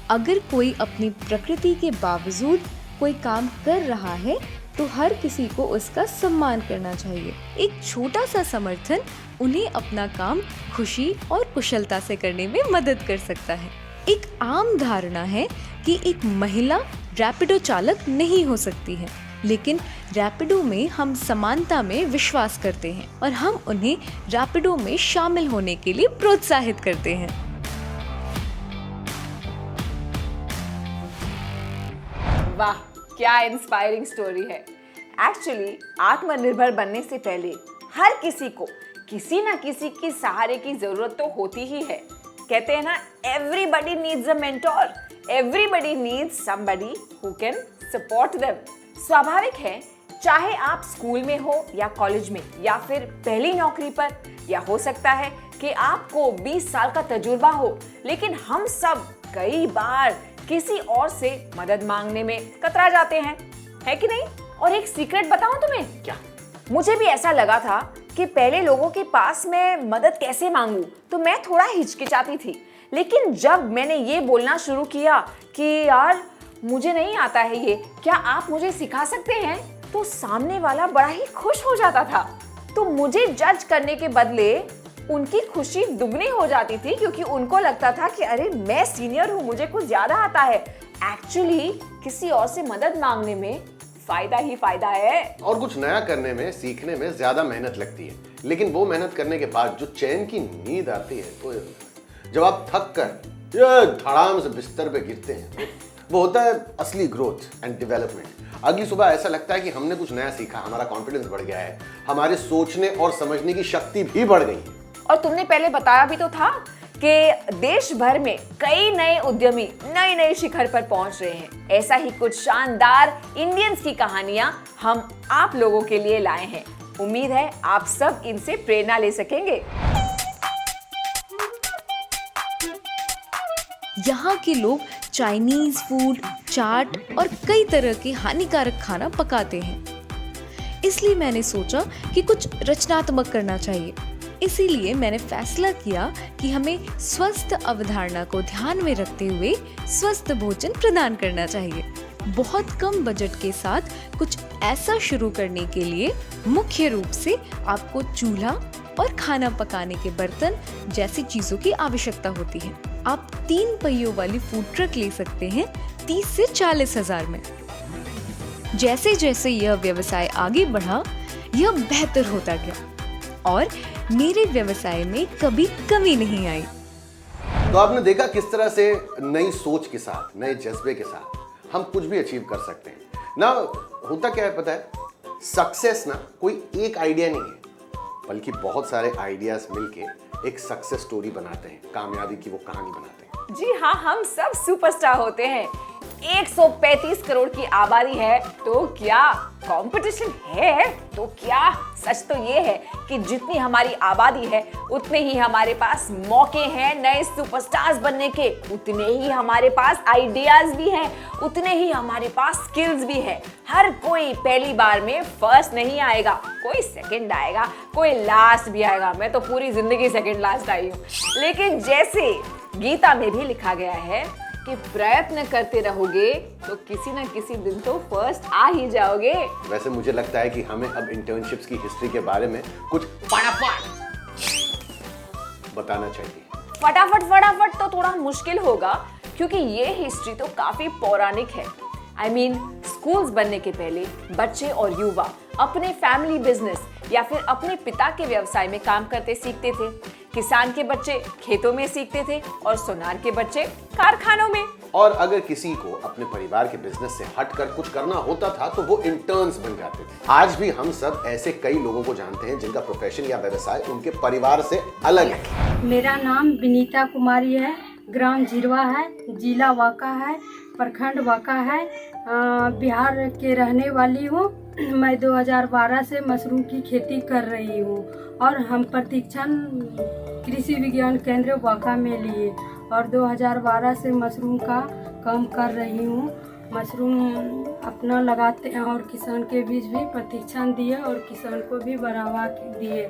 [SPEAKER 7] अगर कोई अपनी प्रकृति के बावजूद कोई काम कर रहा है तो हर किसी को उसका सम्मान करना चाहिए। एक छोटा सा समर्थन उन्हें अपना काम खुशी और कुशलता से करने में मदद कर सकता है। एक आम धारणा है कि एक महिला रैपिडो चालक नहीं हो सकती है, लेकिन रैपिडो में हम समानता में विश्वास करते हैं और हम उन्हें रैपिडो में शामिल होने के लिए प्रोत्साहित करते हैं।
[SPEAKER 2] वाह, क्या इंस्पायरिंग स्टोरी है। एक्चुअली आत्मनिर्भर बनने से पहले हर किसी को किसी ना किसी की सहारे की जरूरत तो होती ही है। कहते हैं ना, everybody needs a mentor, everybody needs somebody who can support them. स्वाभाविक है चाहे आप स्कूल में हो या कॉलेज में या फिर पहली नौकरी पर, या हो सकता है कि आपको 20 साल का तजुर्बा हो, लेकिन हम सब कई बार किसी और से मदद मांगने में कतरा जाते हैं, है कि नहीं? और एक सीक्रेट बताऊं तुम्हें?
[SPEAKER 3] क्या?
[SPEAKER 2] मुझे भी ऐसा लगा था कि पहले लोगों के पास मैं मदद कैसे मांगूं, तो मैं थोड़ा हिचकिचाती थी। लेकिन जब मैंने ये बोलना शुरू किया कि यार मुझे नहीं आता है ये, क्या आप मुझे सिखा सकते हैं, तो सामने वाला बड़ा ही खुश हो जाता था। तो मुझे जज करने के बदले उनकी खुशी दुगनी हो जाती थी, क्योंकि उनको लगता था कि अरे मैं सीनियर हूँ, मुझे कुछ ज्यादा आता है। एक्चुअली किसी और से मदद मांगने में फायदा ही फायदा है।
[SPEAKER 3] और कुछ नया करने में, सीखने में ज्यादा मेहनत लगती है, लेकिन वो मेहनत करने के बाद जो चैन की नींद आती है, तो जब आप थक कर ये धड़ाम से बिस्तर पे गिरते हैं, वो होता है असली ग्रोथ एंड डेवलपमेंट। अगली सुबह ऐसा लगता है कि हमने कुछ नया सीखा, हमारा कॉन्फिडेंस बढ़ गया है, हमारे सोचने और समझने की शक्ति भी बढ़ गई है।
[SPEAKER 2] और तुमने पहले बताया भी तो था कि देश भर में कई नए उद्यमी नए नए शिखर पर पहुंच रहे हैं। ऐसा ही कुछ शानदार इंडियंस की कहानियां हम आप लोगों के लिए लाए हैं। उम्मीद है आप सब इनसे प्रेरणा ले सकेंगे।
[SPEAKER 7] यहाँ के लोग चाइनीज फूड, चाट और कई तरह के हानिकारक खाना पकाते हैं, इसलिए मैंने सोचा कि कुछ रचनात्मक करना चाहिए। इसीलिए मैंने फैसला किया कि हमें स्वस्थ अवधारणा को ध्यान में रखते हुए स्वस्थ भोजन प्रदान करना चाहिए। बहुत कम बजट के साथ कुछ ऐसा शुरू करने के लिए मुख्य रूप से आपको चूल्हा और खाना पकाने के बर्तन जैसी चीजों की आवश्यकता होती है। आप 3 पहियों वाली फूड ट्रक ले सकते हैं 30 से 40 हजार में। जैसे जैसे यह व्यवसाय आगे बढ़ा, यह बेहतर होता गया और मेरे व्यवसाय में कभी कमी नहीं आई।
[SPEAKER 3] तो आपने देखा किस तरह से नई सोच के साथ, नए जज्बे के साथ हम कुछ भी अचीव कर सकते हैं ना। होता क्या है पता है, सक्सेस ना कोई एक आइडिया नहीं है, बल्कि बहुत सारे आइडियाज मिलके एक सक्सेस स्टोरी बनाते हैं, कामयाबी की वो कहानी बनाते हैं।
[SPEAKER 2] जी हाँ, हम सब सुपरस्टार होते हैं। 135 करोड़ की आबादी है तो क्या, कंपटीशन है तो क्या। सच तो ये है कि जितनी हमारी आबादी है उतने ही हमारे पास मौके हैं नए सुपरस्टार्स बनने के, उतने ही हमारे पास आइडियाज भी हैं, उतने ही हमारे पास स्किल्स भी है। हर कोई पहली बार में फर्स्ट नहीं आएगा, कोई सेकंड आएगा, कोई लास्ट भी आएगा। मैं तो पूरी जिंदगी सेकंड लास्ट आई हूँ। लेकिन जैसे गीता में भी लिखा गया है कि प्रयत्न करते रहोगे तो किसी न किसी दिन तो फर्स्ट आ ही जाओगे।
[SPEAKER 3] वैसे मुझे लगता है कि हमें अब इंटर्नशिप्स की हिस्ट्री के बारे में कुछ फटाफट बताना चाहिए।
[SPEAKER 2] फटाफट तो थोड़ा मुश्किल होगा, क्योंकि ये हिस्ट्री तो काफी पौराणिक है। I mean, स्कूल्स बनने के पहले बच्चे और युवा अपने फैमिली बिजनेस या फिर अपने पिता के व्यवसाय में काम करते सीखते थे। किसान के बच्चे खेतों में सीखते थे और सोनार के बच्चे कारखानों में।
[SPEAKER 3] और अगर किसी को अपने परिवार के बिजनेस से हटकर कुछ करना होता था तो वो इंटर्न्स बन जाते थे। आज भी हम सब ऐसे कई लोगों को जानते हैं जिनका प्रोफेशन या व्यवसाय उनके परिवार से अलग है।
[SPEAKER 11] मेरा नाम विनीता कुमारी है, ग्राम जिरवा है, जिला वाका है, प्रखंड वाका है, बिहार के रहने वाली हूँ। मैं 2012 से मशरूम की खेती कर रही हूँ और हम प्रशिक्षण कृषि विज्ञान केंद्र वाका में लिए और 2012 से मशरूम का काम कर रही हूँ। मशरूम अपना लगाते हैं और किसान के बीच भी प्रशिक्षण दिए और किसान को भी बढ़ावा दिए।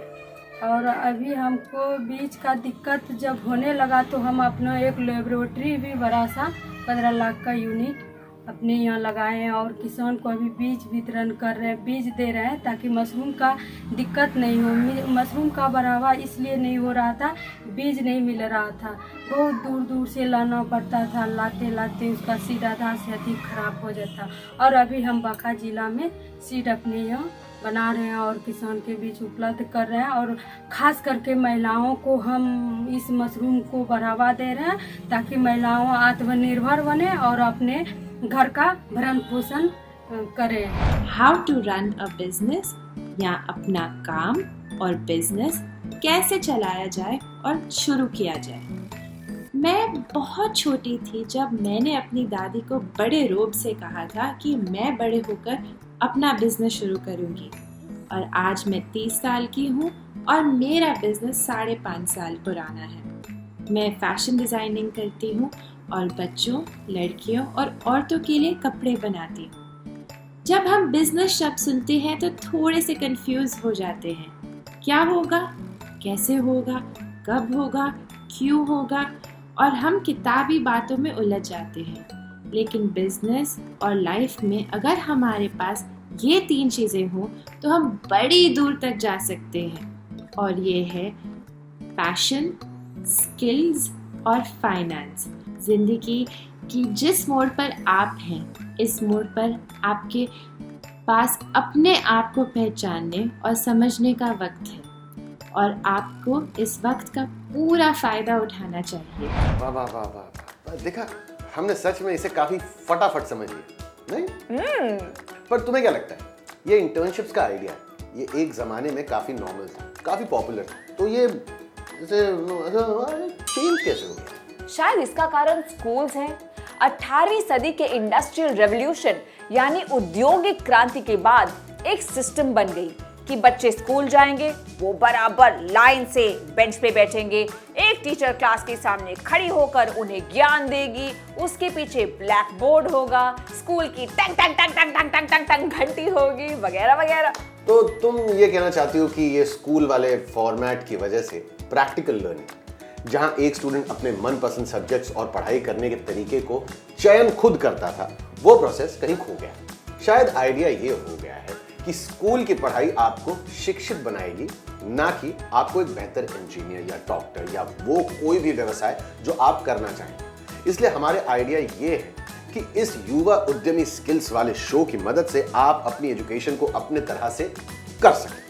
[SPEAKER 11] और अभी हमको बीज का दिक्कत जब होने लगा तो हम अपना एक लेबोरेटरी भी बड़ा सा 15 लाख का यूनिट अपने यहाँ लगाए हैं और किसान को अभी बीज वितरण कर रहे हैं, बीज दे रहे हैं ताकि मशरूम का दिक्कत नहीं हो। मशरूम का बढ़ावा इसलिए नहीं हो रहा था, बीज नहीं मिल रहा था, बहुत दूर दूर से लाना पड़ता था, लाते लाते उसका सीड आधा से अधिक खराब हो जाता। और अभी हम बांका जिला में सीड अपने यहाँ बना रहे हैं और किसान के बीच उपलब्ध कर रहे हैं और ख़ास करके महिलाओं को हम इस मशरूम को बढ़ावा दे रहे हैं ताकि महिलाओं आत्मनिर्भर बने और अपने घर का भरण पोषण करें।
[SPEAKER 12] How to run a business या अपना काम और बिजनेस कैसे चलाया जाए और शुरू किया जाए। मैं बहुत छोटी थी जब मैंने अपनी दादी को बड़े रोब से कहा था कि मैं बड़े होकर अपना बिजनेस शुरू करूंगी। और आज मैं 30 साल की हूँ और मेरा बिजनेस 5.5 साल पुराना है। मैं फैशन डिज़ाइनिंग करती हूँ और बच्चों, लड़कियों और औरतों के लिए कपड़े बनाती हूँ। जब हम बिजनेस शब्द सुनते हैं तो थोड़े से कंफ्यूज हो जाते हैं। क्या होगा, कैसे होगा, कब होगा, क्यों होगा, और हम किताबी बातों में उलझ जाते हैं। लेकिन बिजनेस और लाइफ में अगर हमारे पास ये 3 चीज़ें हों तो हम बड़ी दूर तक जा सकते हैं। और ये है पैशन, स्किल्स और फाइनेंस। जिंदगी की जिस मोड़ पर आप हैं, इस मोड़ पर आपके पास अपने आप को पहचानने और समझने का वक्त है और आपको इस वक्त का पूरा फायदा उठाना चाहिए।
[SPEAKER 3] वाह वाह वाह वाह, देखा, हमने सच में इसे काफी फटाफट समझ लिया, नहीं? पर तुम्हें क्या लगता है, ये इंटर्नशिप्स का आइडिया, ये एक जमाने में काफी नॉर्मल था, काफी पॉपुलर था, तो ये चेंज कैसे हो गया?
[SPEAKER 2] शायद इसका कारण स्कूल्स हैं। 18वीं सदी के इंडस्ट्रियल रेवोल्यूशन यानी औद्योगिक क्रांति के बाद एक सिस्टम बन गई कि बच्चे स्कूल जाएंगे, वो बराबर लाइन से बेंच पे बैठेंगे, एक टीचर क्लास के सामने खड़ी होकर उन्हें ज्ञान देगी, उसके पीछे ब्लैक बोर्ड होगा, स्कूल की टंग टंग टंग टंग टंग टंग टंग टंग घंटी होगी, वगैरह वगैरह।
[SPEAKER 3] तो तुम ये कहना चाहती हो कि ये स्कूल वाले फॉर्मेट की वजह से प्रैक्टिकल लर्निंग, जहां एक स्टूडेंट अपने मनपसंद सब्जेक्ट्स और पढ़ाई करने के तरीके को चयन खुद करता था, वो प्रोसेस कहीं खो गया। शायद आइडिया ये हो गया है कि स्कूल की पढ़ाई आपको शिक्षित बनाएगी, ना कि आपको एक बेहतर इंजीनियर या डॉक्टर या वो कोई भी व्यवसाय जो आप करना चाहें। इसलिए हमारे आइडिया ये है कि इस युवा उद्यमी स्किल्स वाले शो की मदद से आप अपनी एजुकेशन को अपने तरह से कर सकें।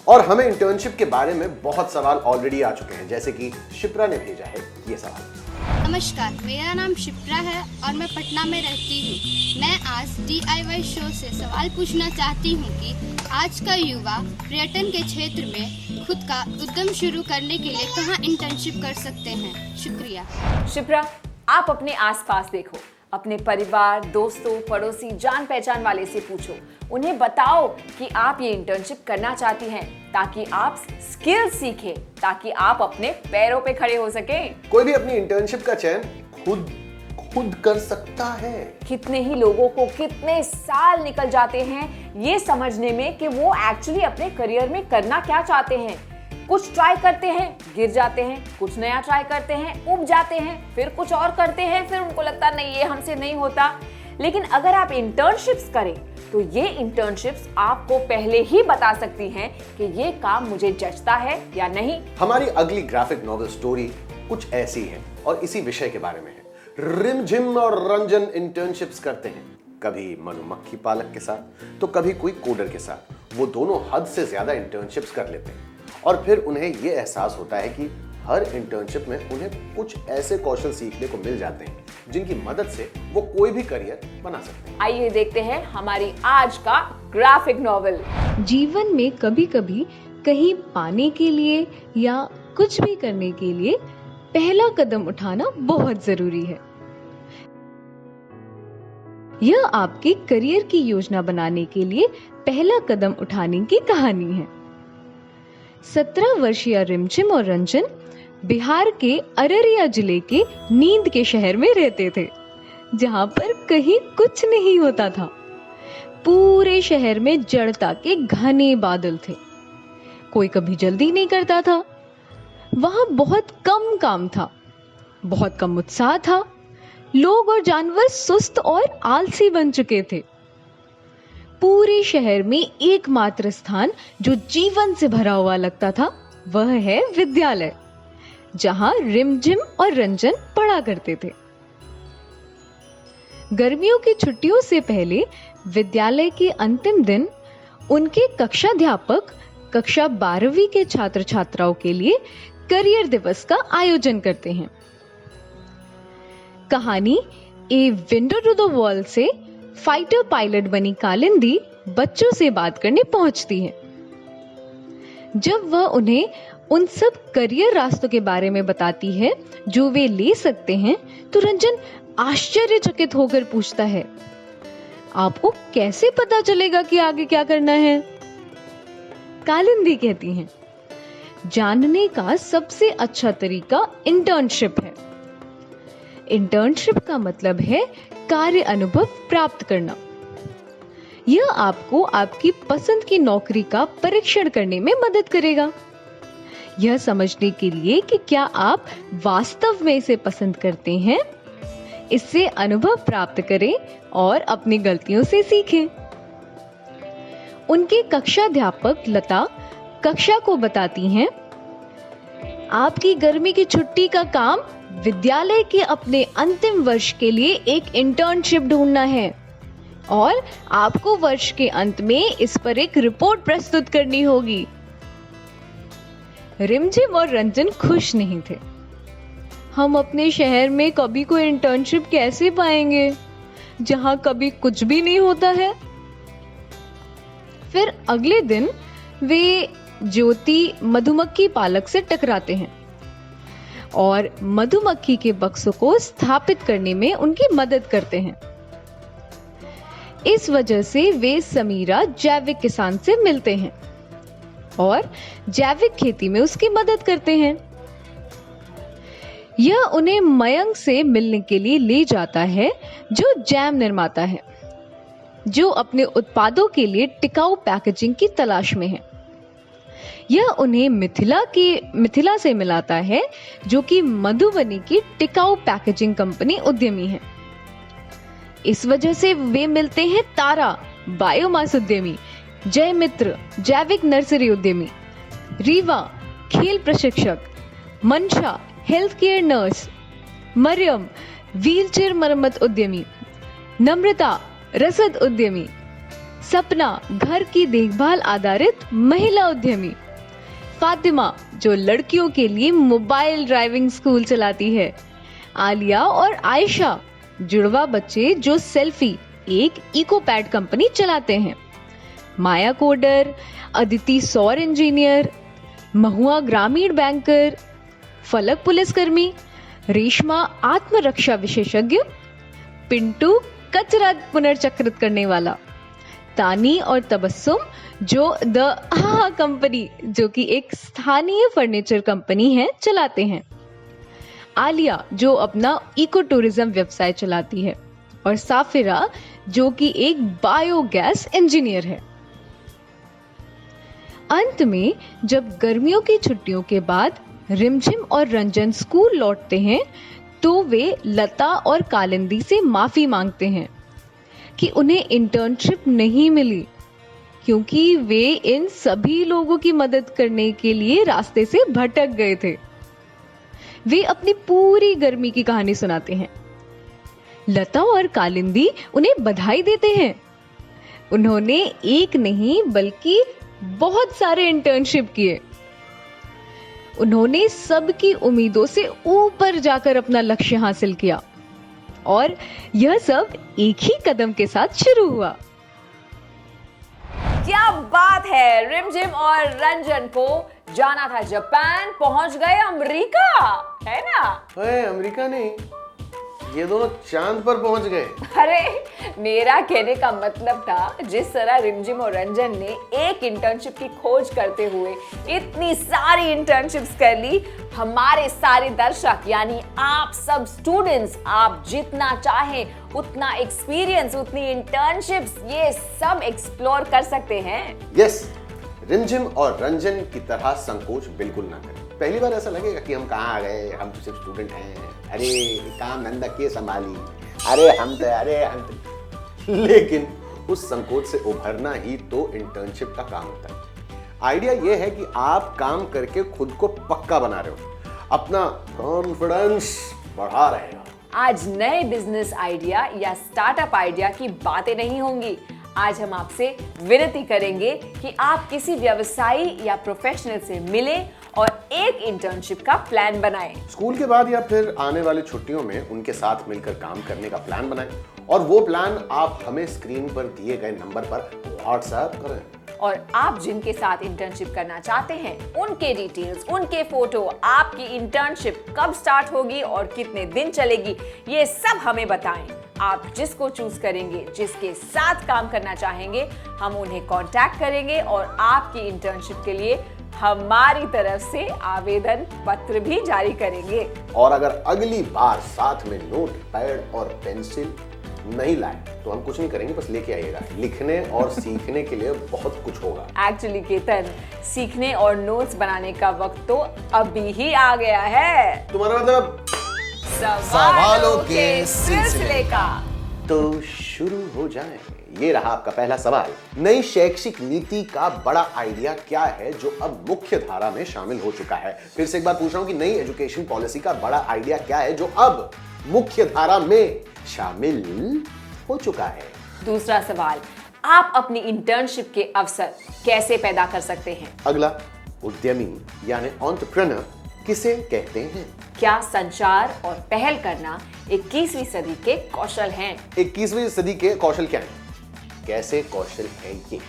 [SPEAKER 3] और हमें इंटर्नशिप के बारे में बहुत सवाल ऑलरेडी आ चुके हैं, जैसे कि शिप्रा ने भेजा है ये सवाल।
[SPEAKER 6] नमस्कार, मेरा नाम शिप्रा है और मैं पटना में रहती हूँ। मैं आज DIY शो से सवाल पूछना चाहती हूँ कि आज का युवा पर्यटन के क्षेत्र में खुद का उद्यम शुरू करने के लिए कहाँ इंटर्नशिप कर सकते हैं? शुक्रिया।
[SPEAKER 2] शिप्रा, आप अपने आसपास देखो, अपने परिवार, दोस्तों, पड़ोसी, जान पहचान वाले से पूछो, उन्हें बताओ कि आप ये इंटर्नशिप करना चाहती हैं ताकि आप स्किल सीखें, ताकि आप अपने पैरों पे खड़े हो सकें।
[SPEAKER 3] कोई भी अपनी इंटर्नशिप का चयन खुद कर सकता है।
[SPEAKER 2] कितने ही लोगों को कितने साल निकल जाते हैं ये समझने में कि वो एक्चुअली अपने करियर में करना क्या चाहते हैं। कुछ ट्राई करते हैं, गिर जाते हैं, कुछ नया ट्राई करते हैं, उब जाते हैं, फिर कुछ और करते हैं, फिर उनको लगता नहीं ये हमसे नहीं होता। लेकिन अगर आप इंटर्नशिप्स करें तो ये इंटर्नशिप्स आपको पहले ही बता सकती हैं कि ये काम मुझे जचता है या नहीं।
[SPEAKER 3] हमारी अगली ग्राफिक नॉवेल स्टोरी कुछ ऐसी है और इसी विषय के बारे में है। रिमझिम और रंजन इंटर्नशिप्स करते हैं, कभी मधुमक्खी पालक के साथ तो कभी कोई कोडर के साथ। वो दोनों हद से ज्यादा इंटर्नशिप्स कर लेते हैं और फिर उन्हें ये एहसास होता है कि हर इंटर्नशिप में उन्हें कुछ ऐसे कौशल सीखने को मिल जाते हैं जिनकी मदद से वो कोई भी करियर बना सकते हैं।
[SPEAKER 2] आइए देखते हैं हमारी आज का ग्राफिक नॉवेल।
[SPEAKER 7] जीवन में कभी कभी कहीं पाने के लिए या कुछ भी करने के लिए पहला कदम उठाना बहुत जरूरी है। यह आपके करियर की योजना बनाने के लिए पहला कदम उठाने की कहानी है। 17 वर्षीय रिमझिम और रंजन बिहार के अररिया जिले के नींद के शहर में रहते थे, जहां पर कहीं कुछ नहीं होता था। पूरे शहर में जड़ता के घने बादल थे, कोई कभी जल्दी नहीं करता था। वहां बहुत कम काम था, बहुत कम उत्साह था। लोग और जानवर सुस्त और आलसी बन चुके थे। पूरे शहर में एकमात्र स्थान जो जीवन से भरा हुआ लगता था वह है विद्यालय, जहां रिमझिम और रंजन पढ़ा करते थे। गर्मियों की छुट्टियों से पहले विद्यालय के अंतिम दिन उनके कक्षाध्यापक कक्षा 12वीं के छात्र छात्राओं के लिए करियर दिवस का आयोजन करते हैं। कहानी a window to the world से फाइटर पायलट बनी कालिंदी बच्चों से बात करने पहुंचती है। जब वह उन्हें उन सब करियर रास्तों के बारे में बताती है जो वे ले सकते हैं, तो रंजन आश्चर्यचकित होकर पूछता है, आपको कैसे पता चलेगा कि आगे क्या करना है? कालिंदी कहती हैं, जानने का सबसे अच्छा तरीका इंटर्नशिप है। इंटर्नशिप का मतलब है कार्य अनुभव प्राप्त करना। यह आपको आपकी पसंद की नौकरी का परीक्षण करने में मदद करेगा, यह समझने के लिए कि क्या आप वास्तव में इसे पसंद करते हैं। इससे अनुभव प्राप्त करें और अपनी गलतियों से सीखें। उनके कक्षाध्यापक लता कक्षा को बताती हैं, आपकी गर्मी की छुट्टी का काम विद्यालय के अपने अंतिम वर्ष के लिए एक इंटर्नशिप ढूंढना है और आपको वर्ष के अंत में इस पर एक रिपोर्ट प्रस्तुत करनी होगी। रिमझिम और रंजन खुश नहीं थे। हम अपने शहर में कभी कोई इंटर्नशिप कैसे पाएंगे जहां कभी कुछ भी नहीं होता है। फिर अगले दिन वे ज्योति मधुमक्खी पालक से टकराते हैं और मधुमक्खी के बक्सों को स्थापित करने में उनकी मदद करते हैं। इस वजह से वे समीरा जैविक किसान से मिलते हैं और जैविक खेती में उसकी मदद करते हैं। यह उन्हें मयंक से मिलने के लिए ले जाता है, जो जैम निर्माता है, जो अपने उत्पादों के लिए टिकाऊ पैकेजिंग की तलाश में है। यह उन्हें मिथिला से मिलाता है, जो कि मधुबनी की टिकाऊ पैकेजिंग कंपनी उद्यमी है। इस वजह से वे मिलते हैं तारा बायोमास उद्यमी, जय मित्र जैविक नर्सरी उद्यमी, रीवा खेल प्रशिक्षक, Mansha health care nurse, Mariam wheelchair मरम्मत उद्यमी, नम्रता रसद उद्यमी, सपना घर की देखभाल आधारित महिला उद्यमी, फातिमा जो लड़कियों के लिए मोबाइल ड्राइविंग स्कूल चलाती है, आलिया और आयशा जुड़वा बच्चे जो सेल्फी एक इको पैड कंपनी चलाते हैं, माया कोडर, अदिति सौर इंजीनियर, महुआ ग्रामीण बैंकर, फलक पुलिसकर्मी, रेशमा आत्मरक्षा विशेषज्ञ, पिंटू कचरा पुनर्चक्रित करने वाला, तानी और तबस्सुम जो द आहा कंपनी जो कि एक स्थानीय फर्नीचर कंपनी है चलाते हैं, आलिया जो अपना इको टूरिज्म व्यवसाय चलाती है और साफिरा जो कि एक बायोगैस इंजीनियर है। अंत में जब गर्मियों की छुट्टियों के बाद रिमझिम और रंजन स्कूल लौटते हैं तो वे लता और कालिंदी से माफी मांगते हैं कि उन्हें इंटर्नशिप नहीं मिली, क्योंकि वे इन सभी लोगों की मदद करने के लिए रास्ते से भटक गए थे। वे अपनी पूरी गर्मी की कहानी सुनाते हैं। लता और कालिंदी उन्हें बधाई देते हैं। उन्होंने एक नहीं बल्कि बहुत सारे इंटर्नशिप किए। उन्होंने सबकी उम्मीदों से ऊपर जाकर अपना लक्ष्य हासिल किया और यह सब एक ही कदम के साथ शुरू हुआ।
[SPEAKER 2] क्या बात है, रिमझिम और रंजन को जाना था जापान, पहुंच गए अमेरिका, है ना?
[SPEAKER 3] अमेरिका नहीं, ये दोनों चांद पर पहुंच गए।
[SPEAKER 2] अरे मेरा कहने का मतलब था, जिस तरह रिमझिम और रंजन ने एक इंटर्नशिप की खोज करते हुए इतनी सारी इंटर्नशिप्स कर ली, हमारे सारे दर्शक यानी आप सब स्टूडेंट्स, आप जितना चाहें उतना एक्सपीरियंस, उतनी इंटर्नशिप्स, ये सब एक्सप्लोर कर सकते हैं।
[SPEAKER 3] यस, रिमझिम और रंजन की तरह संकोच बिल्कुल ना करें। पहली बार ऐसा लगेगा कि हम कहाँ आ गए, हम तो सिर्फ स्टूडेंट हैं, अरे काम धंधा के संभाली, अरे हम तो। लेकिन उस संकोच से उभरना ही तो इंटर्नशिप का काम होता है। आइडिया ये है कि आप काम करके खुद को पक्का बना रहे हो, अपना कॉन्फिडेंस बढ़ा रहे हो।
[SPEAKER 2] आज नए बिजनेस आइडिया या स्टार्टअप आइडिया की बातें नहीं होंगी। आज हम आपसे विनती करेंगे कि आप किसी व्यवसायी या प्रोफेशनल से मिलें और एक इंटर्नशिप का प्लान बनाएं।
[SPEAKER 3] स्कूल के बाद या फिर आने वाली छुट्टियों में उनके साथ मिलकर काम करने का प्लान बनाएं और वो प्लान आप हमें स्क्रीन पर दिए गए नंबर पर व्हाट्सएप करें।
[SPEAKER 2] और आप जिनके साथ इंटर्नशिप करना चाहते हैं उनके डिटेल्स, उनके फोटो, आपकी इंटर्नशिप कब स्टार्ट होगी और कितने दिन चलेगी, ये सब हमें बताएं। आप जिसको चूज करेंगे, जिसके साथ काम करना चाहेंगे, हम उन्हें कांटेक्ट करेंगे और आपकी इंटर्नशिप के लिए हमारी तरफ से आवेदन पत्र भी जारी करेंगे।
[SPEAKER 3] और अगर अगली बार साथ में नोट पैड और पेंसिल नहीं लाए तो हम कुछ नहीं करेंगे, बस लेके आइएगा। लिखने और सीखने के लिए बहुत कुछ होगा।
[SPEAKER 2] एक्चुअली केतन, सीखने और नोट्स बनाने का वक्त तो अभी ही आ गया है।
[SPEAKER 3] तुम्हारा मतलब
[SPEAKER 2] सवालों के सिलसिले का।
[SPEAKER 3] तो शुरू हो जाए। ये रहा आपका पहला सवाल। नई शैक्षिक नीति का बड़ा आइडिया क्या है जो अब मुख्य धारा में शामिल हो चुका है? फिर से एक बार पूछ रहा हूं कि नई एजुकेशन पॉलिसी का बड़ा आइडिया क्या है जो अब मुख्य धारा में शामिल हो चुका है?
[SPEAKER 2] दूसरा सवाल, आप अपनी इंटर्नशिप के अवसर कैसे पैदा कर सकते हैं?
[SPEAKER 3] अगला, उद्यमी यानी एंटरप्रेन्योर किसे कहते हैं?
[SPEAKER 2] क्या संचार और पहल करना 21वीं सदी के कौशल हैं?
[SPEAKER 3] 21वीं सदी के कौशल क्या हैं? कैसे कौशल हैं ये?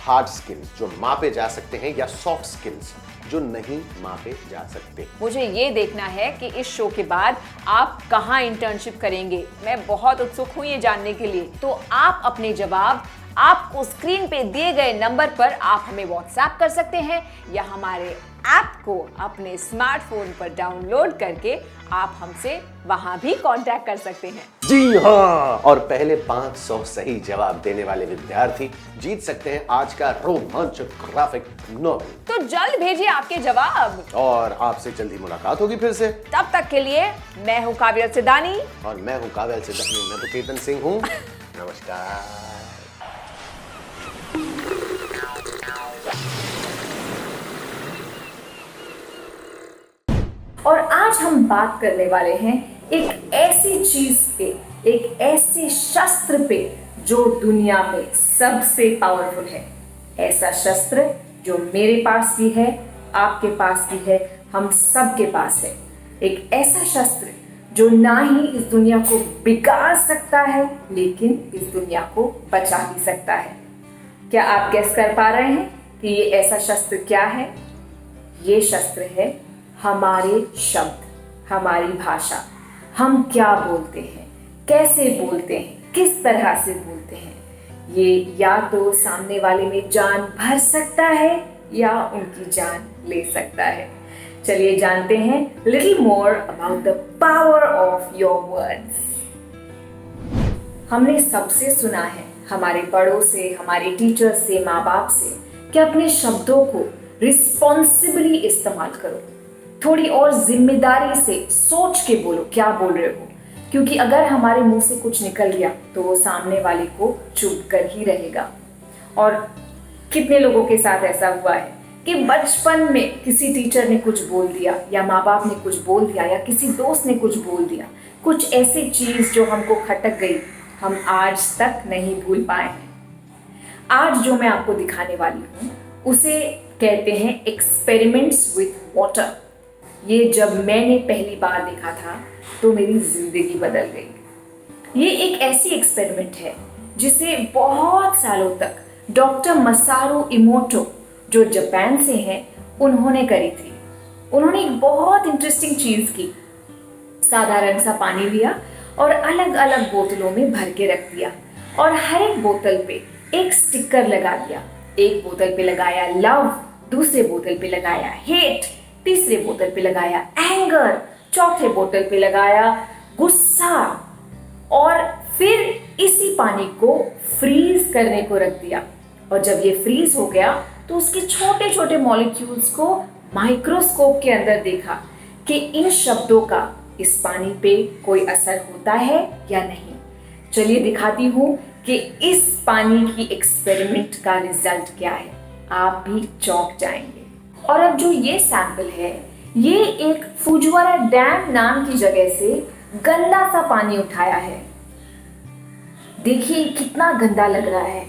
[SPEAKER 3] हार्ड स्किल्स जो मापे जा सकते हैं या सॉफ्ट स्किल्स जो नहीं मापे जा सकते?
[SPEAKER 2] मुझे ये देखना है कि इस शो के बाद आप कहां इंटर्नशिप करेंगे। मैं बहुत उत्सुक हूं ये जानने के लिए। तो आप अपने जवाब आपको स्क्रीन पे दिए गए नंबर पर आप हमें व्हाट्सएप कर सकते हैं या हमारे ऐप को अपने स्मार्टफोन पर डाउनलोड करके आप हमसे वहां भी कांटेक्ट कर सकते हैं।
[SPEAKER 3] जी हाँ, और पहले 500 सही जवाब देने वाले विद्यार्थी जीत सकते हैं आज का रोमांचक ग्राफिक नॉवेल।
[SPEAKER 2] तो जल्द भेजिए आपके जवाब
[SPEAKER 3] और आपसे जल्द ही मुलाकात होगी फिर से।
[SPEAKER 2] तब तक के लिए मैं हूँ काव्या सिदानी
[SPEAKER 3] और मैं हूँ काव्या सिदानी। मैं तो केतन सिंह हूँ। नमस्कार।
[SPEAKER 2] और आज हम बात करने वाले हैं एक ऐसी चीज पे, एक ऐसे शस्त्र पे जो दुनिया में सबसे पावरफुल है। ऐसा शस्त्र जो मेरे पास भी है, आपके पास भी है, हम सबके पास है। एक ऐसा शस्त्र जो ना ही इस दुनिया को बिगाड़ सकता है लेकिन इस दुनिया को बचा भी सकता है। क्या आप गेस कर पा रहे हैं कि ये ऐसा शस्त्र क्या है? ये शस्त्र है हमारे शब्द, हमारी भाषा। हम क्या बोलते हैं, कैसे बोलते हैं, किस तरह से बोलते हैं। ये या तो सामने वाले में जान भर सकता है या उनकी जान ले सकता है। चलिए जानते हैं little more about the power of your words. हमने सबसे सुना है, हमारे बड़ों से, हमारे टीचर से, माँ बाप से, कि अपने शब्दों को रिस्पॉन्सिबली इस्तेमाल करो। थोड़ी और जिम्मेदारी से सोच के बोलो क्या बोल रहे हो, क्योंकि अगर हमारे मुंह से कुछ निकल गया तो वो सामने वाले को चुप कर ही रहेगा। और कितने लोगों के साथ ऐसा हुआ है कि बचपन में किसी टीचर ने कुछ बोल दिया या माँ बाप ने कुछ बोल दिया या किसी दोस्त ने कुछ बोल दिया, कुछ ऐसी चीज जो हमको खटक गई, हम आज तक नहीं भूल पाए हैं। आज जो मैं आपको दिखाने वाली हूँ उसे कहते हैं एक्सपेरिमेंट्स विथ वाटर। ये जब मैंने पहली बार देखा था तो मेरी जिंदगी बदल गई। ये एक ऐसी एक्सपेरिमेंट है जिसे बहुत सालों तक डॉक्टर मसारू इमोटो जो जापान से हैं उन्होंने करी थी। उन्होंने एक बहुत इंटरेस्टिंग चीज की। साधारण सा पानी लिया और अलग अलग बोतलों में भर के रख दिया और हर एक बोतल पे एक स्टिकर लगा दिया। एक बोतल पे लगाया लव, दूसरे बोतल पे लगाया हेट, तीसरे बोतल पे लगाया एंगर, चौथे बोतल पे लगाया गुस्सा और फिर इसी पानी को फ्रीज करने को रख दिया। और जब ये फ्रीज हो गया तो उसके छोटे छोटे मॉलिक्यूल्स को माइक्रोस्कोप के अंदर देखा कि इन शब्दों का इस पानी पे कोई असर होता है या नहीं। चलिए दिखाती हूँ कि इस पानी की एक्सपेरिमेंट का रिजल्ट क्या है। आप भी चौंक जाएंगे। और अब जो ये सैंपल है ये एक फुजवारा डैम नाम की जगह से गंदा सा पानी उठाया है। देखिए कितना गंदा लग रहा है।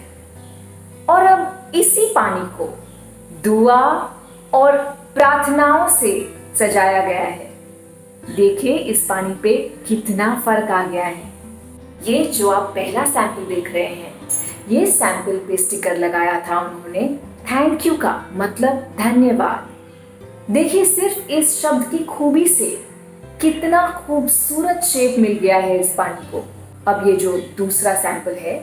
[SPEAKER 2] और अब इसी पानी को दुआ और प्रार्थनाओं से सजाया गया है। देखिए इस पानी पे कितना फर्क आ गया है। ये जो आप पहला सैंपल देख रहे हैं ये सैंपल पे स्टिकर लगाया था उन्होंने थैंक यू का मतलब धन्यवाद। देखिए सिर्फ इस शब्द की खूबी से कितना खूबसूरत शेप मिल गया है इस पानी को। अब ये जो दूसरा सैंपल है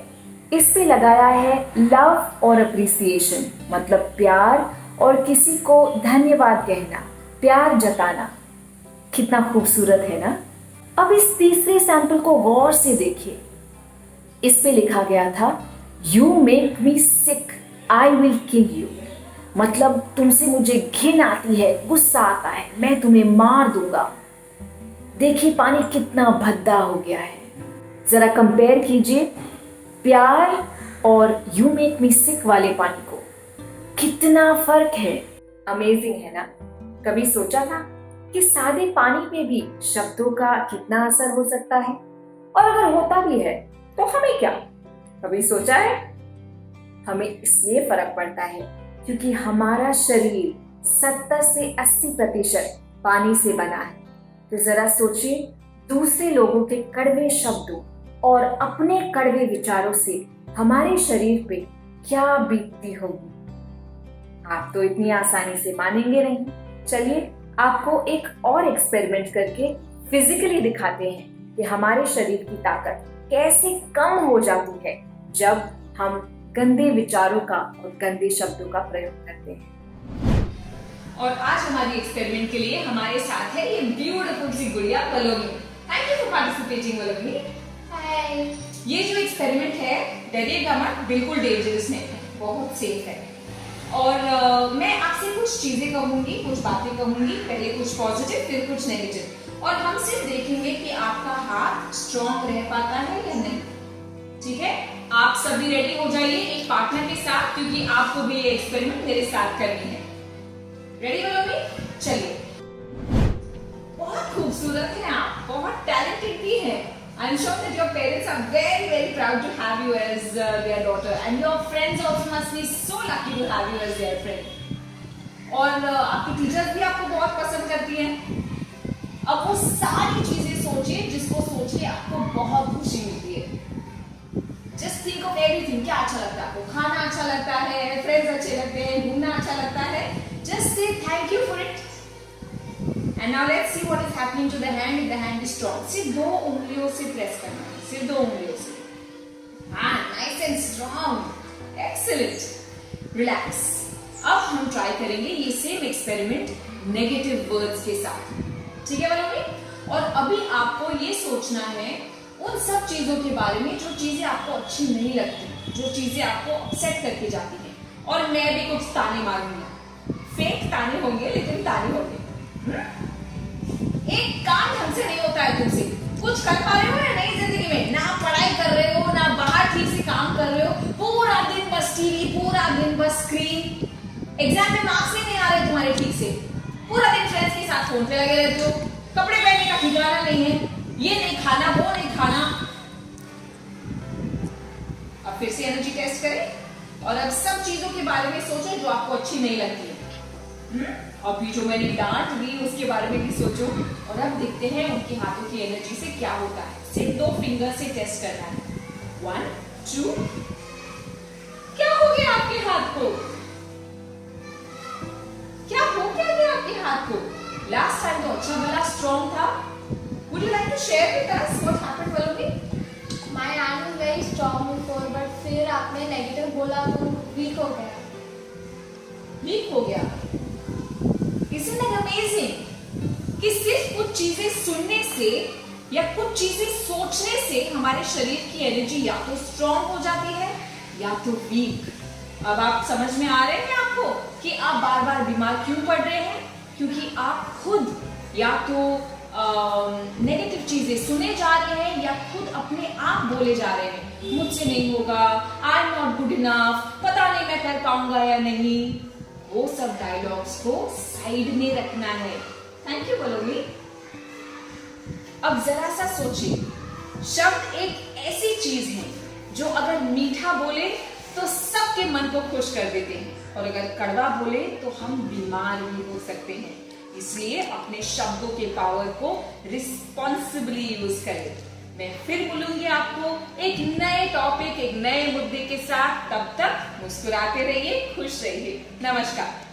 [SPEAKER 2] इस पे लगाया है लव और अप्रिसिएशन मतलब प्यार और किसी को धन्यवाद कहना, प्यार जताना। कितना खूबसूरत है ना। अब इस तीसरे सैंपल को गौर से देखिए। इस पे लिखा गया था you make me sick I will kill you मतलब तुमसे मुझे घिन आती है, गुस्सा आता है, मैं तुम्हें मार दूंगा। देखिए पानी कितना भद्दा हो गया है। जरा कंपेयर कीजिए प्यार और यू मेक मी सिक वाले पानी को, कितना फर्क है। अमेजिंग है ना। कभी सोचा था कि सादे पानी पे भी शब्दों का कितना असर हो सकता है, और अगर होता भी है तो हमें क्या। कभी सोचा है? हमें इसलिए फर्क पड़ता है क्योंकि हमारा शरीर 70 से 80% पानी से बना है। तो जरा सोचिए दूसरे लोगों के कड़वे शब्दों और अपने कड़वे विचारों से हमारे शरीर पे क्या बीतती होगी। आप तो इतनी आसानी से मानेंगे नहीं। चलिए आपको एक और एक्सपेरिमेंट करके फिजिकली दिखाते हैं कि हमारे शरीर की ताकत कैसे कम हो जाती है जब हम गंदे विचारों का और गंदे शब्दों का प्रयोग करते हैं।
[SPEAKER 13] और आज हमारी एक्सपेरिमेंट के लिए हमारे साथ है ये ब्यूटीफुल सी गुड़िया Palomi. Thank you for participating Palomi. Hi. ये जो एक्सपेरिमेंट है डरिएगा मत, बिल्कुल डेंजरस नहीं है, बहुत सेफ है। और मैं आपसे कुछ चीजें कहूंगी, कुछ बातें कहूंगी, पहले कुछ पॉजिटिव फिर कुछ नेगेटिव, और हम सिर्फ देखेंगे कि आपका हाथ स्ट्रॉन्ग रह पाता है या नहीं। ठीक है, आप सभी रेडी हो जाइए एक पार्टनर के साथ, क्योंकि आपको भी ये एक्सपेरिमेंट मेरे साथ करनी है। रेडी पलोमी? चलिए। बहुत खूबसूरत है आप, बहुत टैलेंटेड भी है। I am sure that your parents are very very proud to have you as their daughter, and your friends also must be so lucky to have you as their friend. और आपकी teachers भी आपको बहुत पसंद करती हैं। अब वो सारी चीजें सोचिए जिसको सोच के आपको बहुत खुशी मिलती है। Just think of everything। क्या अच्छा लगता है आपको? खाना अच्छा लगता है, फ्रेंड्स अच्छे लगते हैं, घूमना अच्छा लगता है। Just say thank you for it. And now let's see what is happening to the hand if the hand is strong. सिर्फ 2 उंगलियों से प्रेस करना है, सिर्फ 2 उंगलियों से। हाँ, nice and strong. Excellent. Relax. अब हम ट्राई करेंगे ये सेम एक्सपेरिमेंट नेगेटिव वर्ड्स के साथ। ठीक है पलोमी? और अभी आपको ये सोचना है उन सब चीजों के बारे में जो चीजें आपको अच्छी नहीं लगती, जो चीजें आपको अपसेट करके जाती हैं। और मैं भी कुछ ताने मारूंगी, फेक ताने होंगे लेकिन ताने होंगे। एक काम ढंग से नहीं होता है तुमसे, कुछ कर पा रहे हो या नहीं जिंदगी में? ना पढ़ाई कर रहे हो, ना बाहर ठीक से काम कर रहे हो, पूरा दिन बस टीवी, पूरा दिन बस स्क्रीन। एग्जाम में मार्क्स नहीं आ रहे तुम्हारे ठीक से, पूरा दिन फ्रेंड्स के साथ फोन पे लगे रहते हो, कपड़े पहनने का ठिकाना नहीं है, ये नहीं खाना वो नहीं खाना। अब फिर से एनर्जी टेस्ट करें और अब सब चीजों के बारे में सोचो जो आपको अच्छी नहीं लगती है। अभी जो मैंने डांट दी उसके बारे में भी सोचो, और अब देखते हैं उनके हाथों की एनर्जी से क्या होता है। सिर्फ 2 फिंगर से टेस्ट करना है। 1 2। क्या हो गया आपके हाथ को? क्या हो गया आपके हाथ को? लास्ट टाइम तो अच्छा भला स्ट्रॉन्ग था। Would you like to share with us what happened, Palomi?
[SPEAKER 14] My hand was very strong before, but फिर आपने नेगेटिव बोला तो वीक हो गया।
[SPEAKER 13] वीक हो गया? Isn't that amazing? कि सिर्फ कुछ चीजें सुनने से या कुछ चीजें सोचने से हमारे शरीर की एनर्जी या तो स्ट्रॉन्ग हो जाती है या तो वीक। अब आप समझ में आ रहे हैं आपको कि आप बार बार बीमार क्यों पड़ रहे हैं? क्योंकि आप खुद या तो नेगेटिव चीजें सुने जा रहे हैं या खुद अपने आप बोले जा रहे हैं, मुझसे नहीं होगा, I am not good enough, पता नहीं मैं कर पाऊंगा या नहीं। वो सब डायलॉग्स को साइड में रखना है। Thank you Palomi. अब जरा सा सोचिए, शब्द एक ऐसी चीज है जो अगर मीठा बोले तो सबके मन को खुश कर देते हैं, और अगर कड़वा बोले तो हम बीमार भी हो सकते हैं। इसलिए अपने शब्दों के पावर को रिस्पॉन्सिबली यूज करें। मैं फिर मिलूंगी आपको एक नए टॉपिक, एक नए मुद्दे के साथ। तब तक मुस्कुराते रहिए, खुश रहिए। नमस्कार।